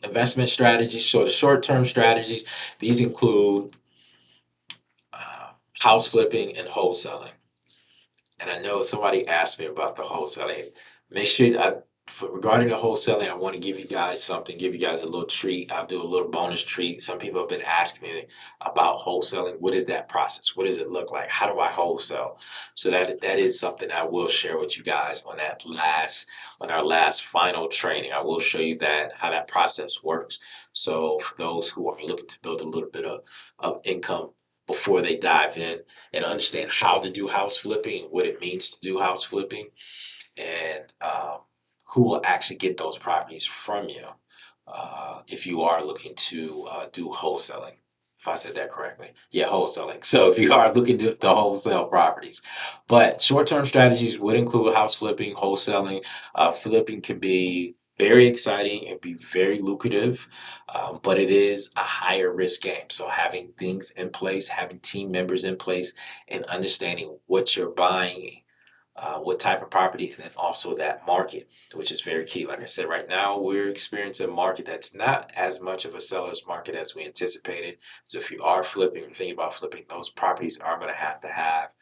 investment strategies. So the short term strategies, these include house flipping and wholesaling. and I know somebody asked me about the wholesaling. Make sure regarding the wholesaling, I want to give you guys something, give you guys a little treat. I'll do a little bonus treat. Some people have been asking me about wholesaling. What is that process? What does it look like? How do I wholesale? So that is something I will share with you guys on our last final training. I will show you that how that process works. So for those who are looking to build a little bit of income before they dive in and understand how to do house flipping, what it means to do house flipping, and who will actually get those properties from you if you are looking to do wholesaling. If I said that correctly. Yeah, wholesaling. So if you are looking to wholesale properties. But short-term strategies would include house flipping, wholesaling. Flipping can be very exciting and be very lucrative, but it is a higher risk game. So having things in place, having team members in place, and understanding what you're buying, what type of property, and then also that market, which is very key. Like I said, right now we're experiencing a market that's not as much of a seller's market as we anticipated. So if you are flipping, thinking about flipping, those properties are going to have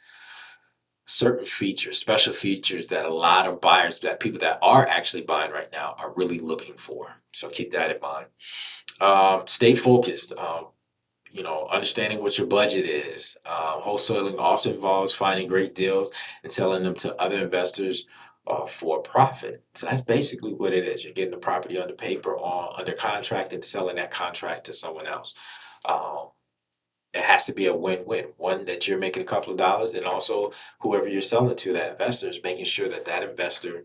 certain features, special features that a lot of buyers, that people that are actually buying right now are really looking for. So keep that in mind. Stay focused. Understanding what your budget is. Wholesaling also involves finding great deals and selling them to other investors for a profit. So that's basically what it is. You're getting the property under paper or under contract and selling that contract to someone else. Um, it has to be a win-win. One, that you're making a couple of dollars, and also whoever you're selling to, that investor, is making sure that that investor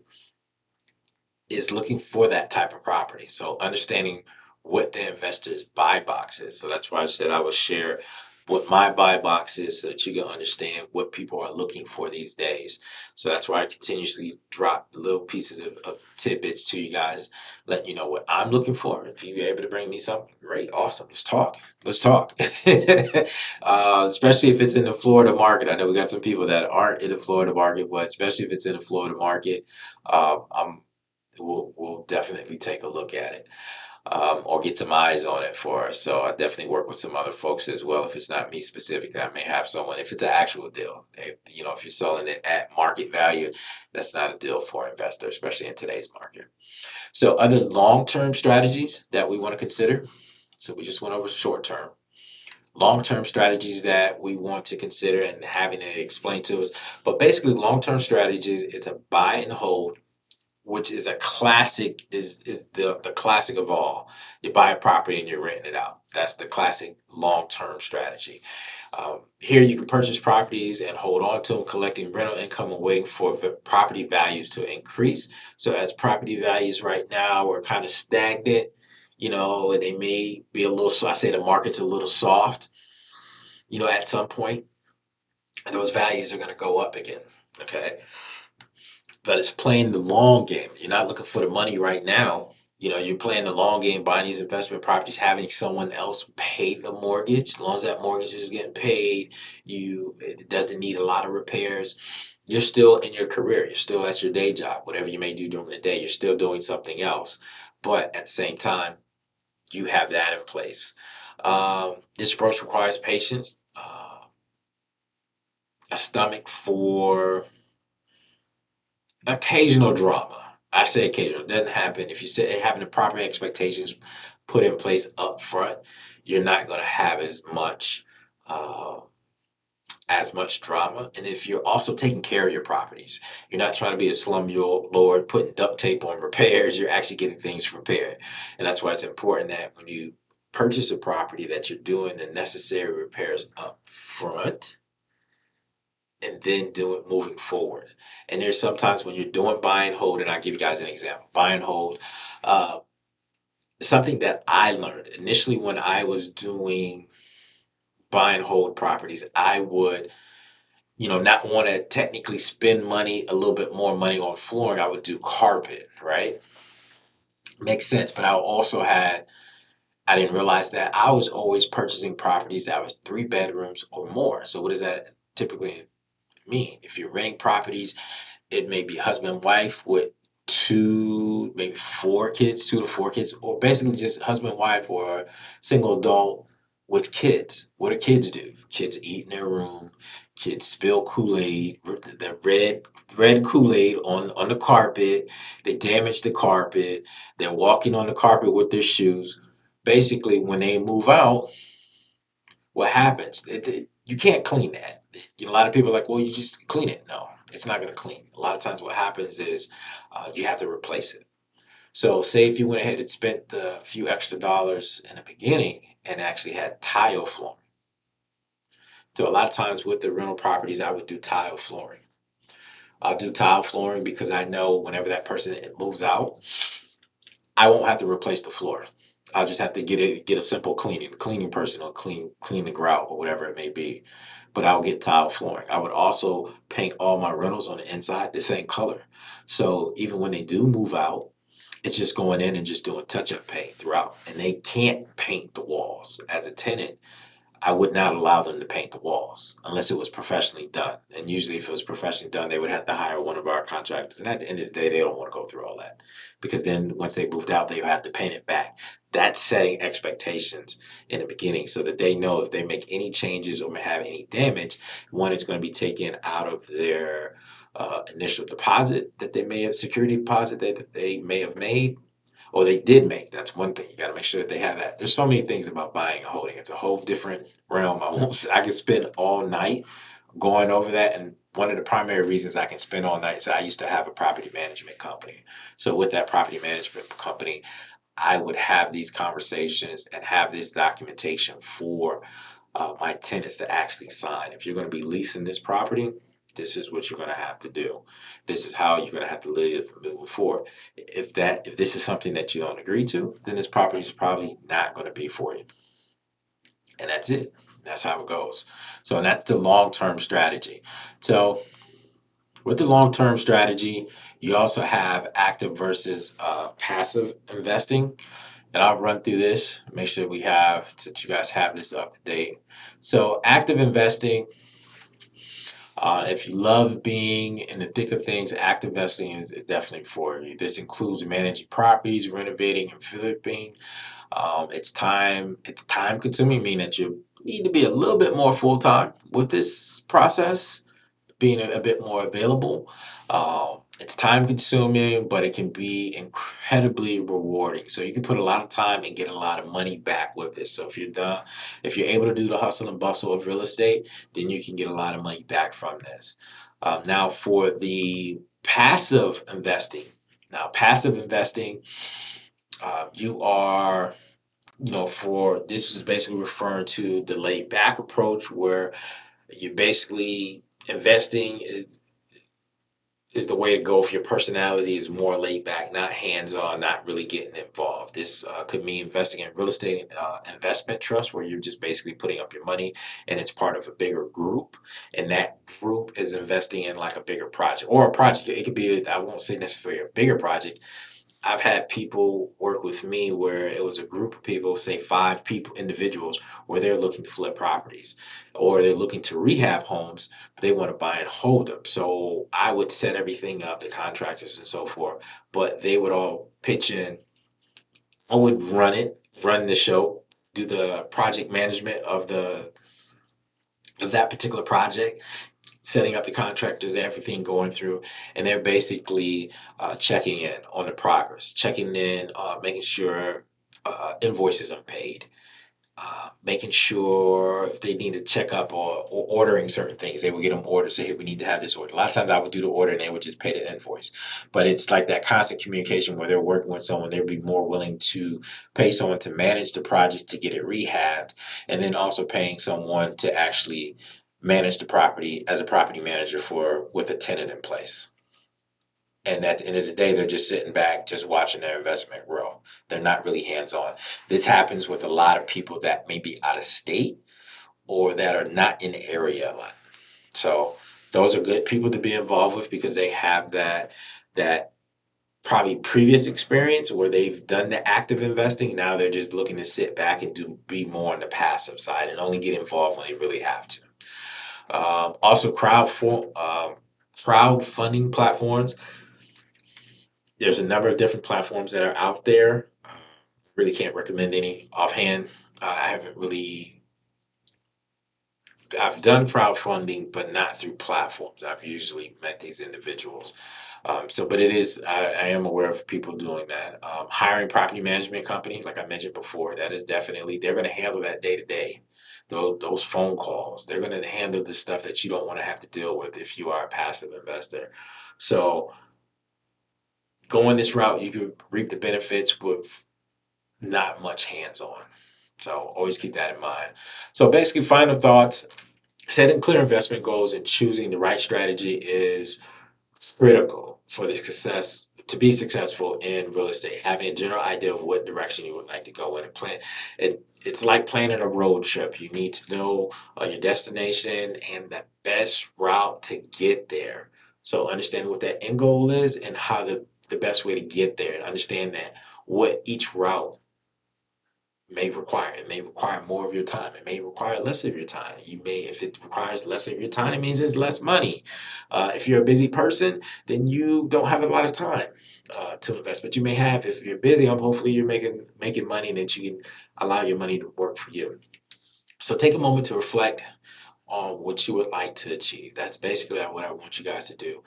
is looking for that type of property. So understanding what the investor's buy box is. So that's why I said I will share what my buy box is so that you can understand what people are looking for these days. So that's why I continuously drop little pieces of tidbits to you guys, letting you know what I'm looking for. If you're able to bring me something, great, awesome. Let's talk. Let's talk. Especially if it's in the Florida market. I know we got some people that aren't in the Florida market, but especially if it's in the Florida market, I'm we'll definitely take a look at it, or get some eyes on it for us. So I definitely work with some other folks as well. If it's not me specifically, I may have someone. If it's an actual deal, if you're selling it at market value, that's not a deal for an investor, especially in today's market. So other long-term strategies that we want to consider. So we just went over short-term. Long-term strategies that we want to consider and having it explained to us. But basically, long-term strategies, it's a buy and hold, which is a classic, is the classic of all. You buy a property and you're renting it out. That's the classic long-term strategy. Here you can purchase properties and hold on to them, collecting rental income and waiting for property values to increase. So as property values right now are kind of stagnant, and they may be a little, so I say the market's a little soft, at some point, those values are going to go up again. Okay. But it's playing the long game. You're not looking for the money right now. You're playing the long game, buying these investment properties, having someone else pay the mortgage. As long as that mortgage is getting paid, it doesn't need a lot of repairs. You're still in your career. You're still at your day job. Whatever you may do during the day, you're still doing something else. But at the same time, you have that in place. This approach requires patience, a stomach for occasional drama. I say occasional. It doesn't happen. If you say having the proper expectations put in place up front, you're not going to have uh, as much drama. And if you're also taking care of your properties, you're not trying to be a slumlord putting duct tape on repairs. You're actually getting things repaired, and that's why it's important that when you purchase a property, that you're doing the necessary repairs up front and then do it moving forward. And there's sometimes when you're doing buy and hold, and I'll give you guys an example. Buy and hold, uh, something that I learned initially when I was doing buy and hold properties, I would, not want to technically spend money, a little bit more money on flooring. I would do carpet, right? Makes sense. But I didn't realize that I was always purchasing properties that was 3 bedrooms or more. So what does that typically mean? If you're renting properties, it may be husband, wife with two, maybe 4 kids, 2 to 4 kids, or basically just husband, wife, or single adult, with kids. What do kids do? Kids eat in their room. Kids spill Kool-Aid, the red Kool-Aid on the carpet. They damage the carpet. They're walking on the carpet with their shoes. Basically, when they move out, what happens? You can't clean that. A lot of people are like, well, you just clean it. No, it's not going to clean. A lot of times, what happens is you have to replace it. So, say if you went ahead and spent the few extra dollars in the beginning and actually had tile flooring. So, a lot of times with the rental properties, I would do tile flooring. I'll do tile flooring because I know whenever that person moves out, I won't have to replace the floor. I'll just have to get a simple cleaning. The cleaning person will clean the grout or whatever it may be. But I'll get tile flooring. I would also paint all my rentals on the inside the same color. So even when they do move out, it's just going in and just doing touch-up paint throughout. And they can't paint the walls. As a tenant, I would not allow them to paint the walls unless it was professionally done. And usually, if it was professionally done, they would have to hire one of our contractors. And at the end of the day, they don't want to go through all that because then once they moved out, they would have to paint it back. That's setting expectations in the beginning so that they know if they make any changes or have any damage, one, it's going to be taken out of their initial deposit that they may have, security deposit that they may have made or they did make. That's one thing. You got to make sure that they have that. There's so many things about buying and holding. It's a whole different realm. I could spend all night going over that. And one of the primary reasons I can spend all night is I used to have a property management company. So with that property management company, I would have these conversations and have this documentation for my tenants to actually sign. If you're going to be leasing this property, this is what you're going to have to do. This is how you're going to have to live moving forward. If this is something that you don't agree to, then this property is probably not going to be for you. And that's it. That's how it goes. So that's the long-term strategy. So with the long-term strategy, you also have active versus passive investing. And I'll run through this, make sure that you guys have this up to date. So active investing, if you love being in the thick of things, active investing is definitely for you. This includes managing properties, renovating and flipping. It's time consuming, meaning that you need to be a little bit more full time with this process being a bit more available. It's time consuming, but it can be incredibly rewarding. So you can put a lot of time and get a lot of money back with this. So if you're able to do the hustle and bustle of real estate, then you can get a lot of money back from this. Now for the passive investing. Now passive investing, you are for this is basically referring to the laid back approach where you're basically investing is the way to go if your personality is more laid back, not hands-on, not really getting involved. This could mean investing in real estate investment trust, where you're just basically putting up your money and it's part of a bigger group, and that group is investing in like a bigger project or a project. It could be, I won't say necessarily a bigger project. I've had people work with me where it was a group of people, say 5 people, individuals, where they're looking to flip properties or they're looking to rehab homes, but they want to buy and hold them. So I would set everything up, the contractors and so forth, but they would all pitch in. I would run the show, do the project management of that particular project, setting up the contractors, everything going through, and they're basically checking in on the progress, checking in, making sure invoices are paid, making sure if they need to check up or ordering certain things, they would get them ordered. Say, hey, we need to have this order. A lot of times I would do the order and they would just pay the invoice. But it's like that constant communication where they're working with someone, they'd be more willing to pay someone to manage the project to get it rehabbed, and then also paying someone to actually manage the property as a property manager for with a tenant in place. And at the end of the day, they're just sitting back, just watching their investment grow. They're not really hands on. This happens with a lot of people that may be out of state or that are not in the area a lot. So those are good people to be involved with because they have that probably previous experience where they've done the active investing. Now they're just looking to sit back and be more on the passive side and only get involved when they really have to. Also, crowdfunding platforms. There's a number of different platforms that are out there. Really can't recommend any offhand. I haven't really I've done crowdfunding, but not through platforms. I've usually met these individuals. But I am aware of people doing that. Hiring property management company, like I mentioned before, that is definitely, they're going to handle that day to day. Those phone calls, they're going to handle the stuff that you don't want to have to deal with if you are a passive investor. So going this route, you could reap the benefits with not much hands on. So always keep that in mind. So basically, final thoughts: setting clear investment goals and choosing the right strategy is critical for the success to be successful in real estate. Having a general idea of what direction you would like to go in and plan it's like planning a road trip. You need to know your destination and the best route to get there. So understanding what that end goal is and how the best way to get there, and understand that what each route may require. It may require more of your time. It may require less of your time. If it requires less of your time, it means it's less money. If you're a busy person, then you don't have a lot of time to invest. But you may have, if you're busy, hopefully you're making money, and that you can allow your money to work for you. So take a moment to reflect on what you would like to achieve. That's basically what I want you guys to do.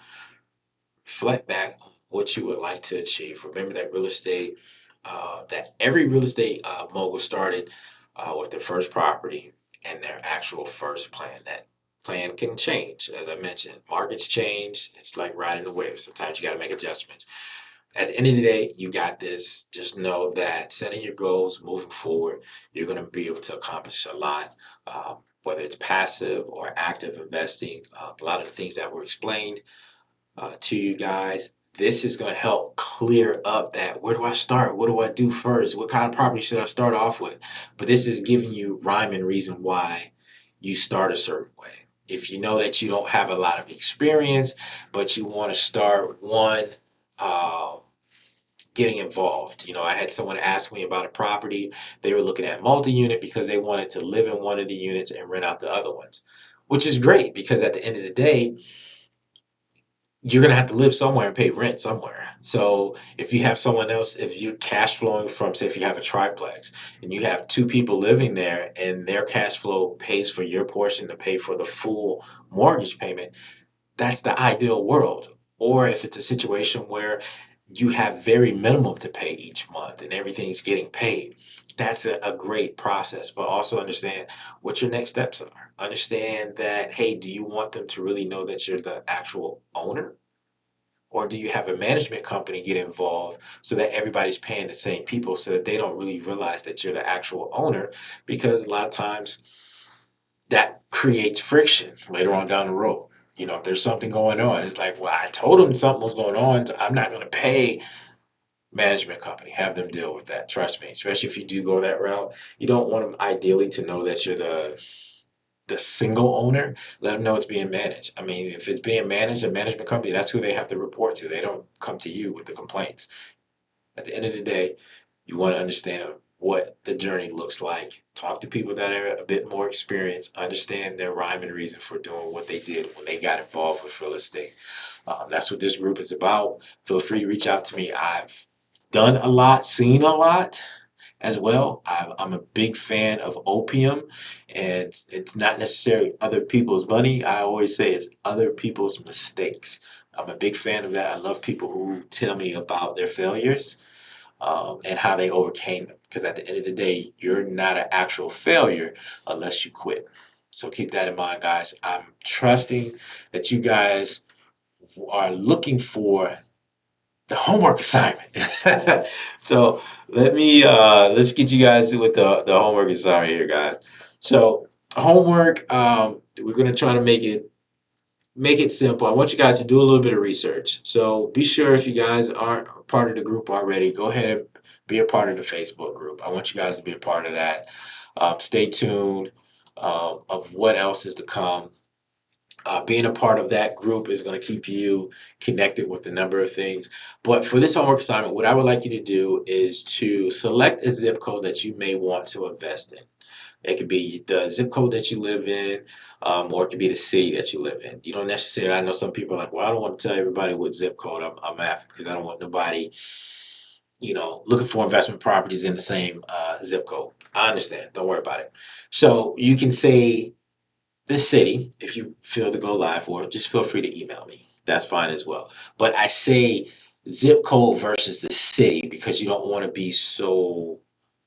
Reflect back on what you would like to achieve. Remember that that every real estate mogul started with their first property and their actual first plan. That plan can change. As I mentioned, markets change. It's like riding the wave. Sometimes you got to make adjustments. At the end of the day, you got this. Just know that setting your goals, moving forward, you're going to be able to accomplish a lot. Whether it's passive or active investing, a lot of the things that were explained to you guys. This is going to help clear up that, where do I start? What do I do first? What kind of property should I start off with? But this is giving you rhyme and reason why you start a certain way. If you know that you don't have a lot of experience, but you want to start one, uh, getting involved. I had someone ask me about a property. They were looking at multi-unit because they wanted to live in one of the units and rent out the other ones, which is great because at the end of the day, you're going to have to live somewhere and pay rent somewhere. So if you have someone else, if you're cash flowing from, say, if you have a triplex and you have two people living there and their cash flow pays for your portion to pay for the full mortgage payment, that's the ideal world. Or if it's a situation where you have very minimum to pay each month and everything's getting paid, that's a great process. But also understand what your next steps are. Understand that, hey, do you want them to really know that you're the actual owner? Or do you have a management company get involved so that everybody's paying the same people so that they don't really realize that you're the actual owner? Because a lot of times that creates friction later on down the road. If there's something going on, it's like, well, I told them something was going on, so I'm not going to pay management company. Have them deal with that. Trust me, especially if you do go that route. You don't want them ideally to know that you're the single owner. Let them know it's being managed. I mean, if it's being managed, a management company, that's who they have to report to. They don't come to you with the complaints. At the end of the day, you want to understand what the journey looks like. Talk to people that are a bit more experienced, understand their rhyme and reason for doing what they did when they got involved with real estate. That's what this group is about. Feel free to reach out to me. I've done a lot, seen a lot as well. I'm a big fan of opium, and it's not necessarily other people's money. I always say it's other people's mistakes. I'm a big fan of that. I love people who tell me about their failures and how they overcame them. Because at the end of the day, you're not an actual failure unless you quit. So keep that in mind, guys. I'm trusting that you guys are looking for the homework assignment. So let's get you guys with the homework assignment here, guys. So homework, we're gonna try to make it simple. I want you guys to do a little bit of research. So be sure, if you guys aren't part of the group already, go ahead and be a part of the Facebook group. I want you guys to be a part of that. Stay tuned of what else is to come. Being a part of that group is going to keep you connected with a number of things. But for this homework assignment, what I would like you to do is to select a zip code that you may want to invest in. It could be the zip code that you live in, or it could be the city that you live in. You don't necessarily, I know some people are like, well, I don't want to tell everybody what zip code I'm at because I don't want nobody, looking for investment properties in the same zip code. I understand. Don't worry about it. So you can say the city if you feel to go live, or just feel free to email me. That's fine as well. But I say zip code versus the city because you don't want to be so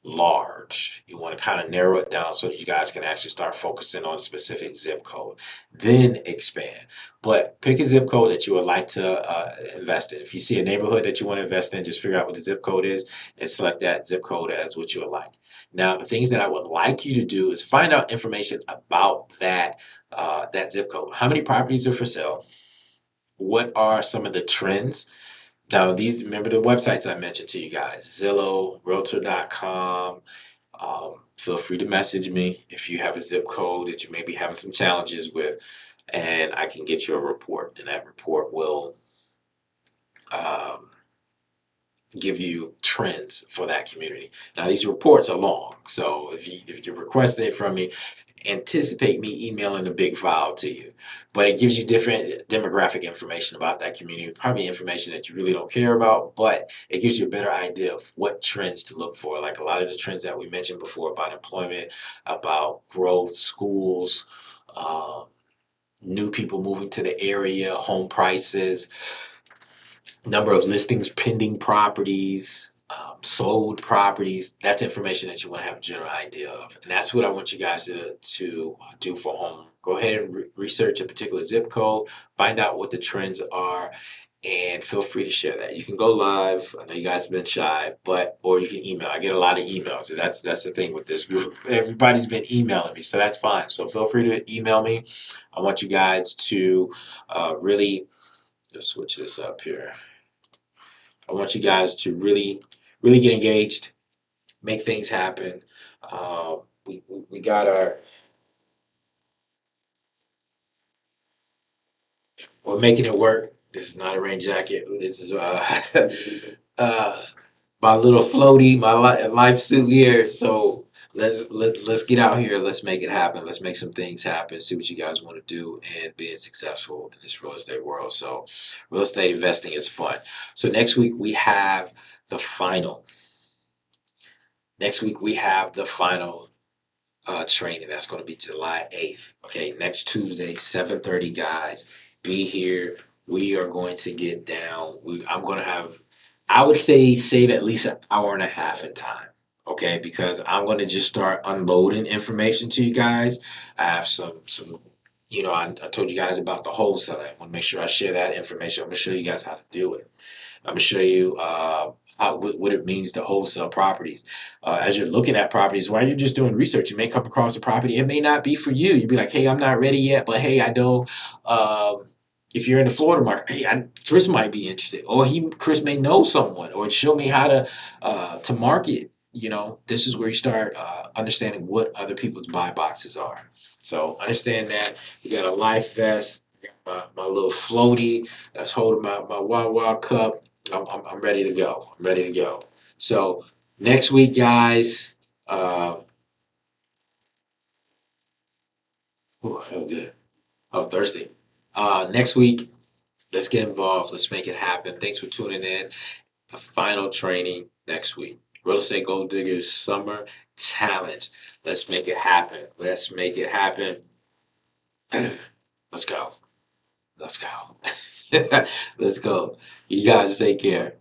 large. You want to kind of narrow it down so that you guys can actually start focusing on a specific zip code, then expand. But pick a zip code that you would like to invest in. If you see a neighborhood that you want to invest in, just figure out what the zip code is and select that zip code as what you would like. Now, the things that I would like you to do is find out information about that zip code. How many properties are for sale? What are some of the trends? Now, these, remember the websites I mentioned to you guys, Zillow, Realtor.com. Feel free to message me if you have a zip code that you may be having some challenges with, and I can get you a report. And that report will um, give you trends for that community. Now, these reports are long, so if you request it from me, anticipate me emailing a big file to you. But it gives you different demographic information about that community, probably information that you really don't care about, but it gives you a better idea of what trends to look for. Like a lot of the trends that we mentioned before about employment, about growth, schools, um, new people moving to the area, home prices, number of listings, pending properties, sold properties. That's information that you want to have a general idea of. And that's what I want you guys to do for home. Go ahead and research a particular zip code, find out what the trends are, and feel free to share that. You can go live. I know you guys have been shy, but or you can email. I get a lot of emails, and that's the thing with this group. Everybody's been emailing me, so that's fine. So feel free to email me. I want you guys to really just switch this up here. I want you guys to really get engaged, make things happen. We got our, we're making it work. This is not a rain jacket. This is uh, my little floaty, my life suit here. So let's get out here. Let's make it happen. Let's make some things happen. See what you guys want to do and being successful in this real estate world. So real estate investing is fun. So next week we have the final. Next week we have the final training. That's going to be July 8th. Okay, next Tuesday, 7:30, guys. Be here. We are going to get down. I'm going to have, I would say, save at least an hour and a half in time. Okay, because I'm going to just start unloading information to you guys. I have some. I told you guys about the wholesaling. I want to make sure I share that information. I'm going to show you guys how to do it. I'm going to show you what it means to wholesale properties. As you're looking at properties, while you're just doing research, you may come across a property. It may not be for you. You'd be like, hey, I'm not ready yet, but hey, I know if you're in the Florida market, hey, Chris might be interested, or Chris may know someone, or show me how to market. This is where you start understanding what other people's buy boxes are. So understand that. You got a life vest, my little floaty that's holding my Wawa cup. I'm ready to go. I'm ready to go. So next week, guys. I feel good. Oh, Thursday. Next week, let's get involved. Let's make it happen. Thanks for tuning in. The final training next week. Real Estate Gold Diggers Summer Challenge. Let's make it happen. Let's make it happen. Let's go. Let's go. Let's go. You guys take care.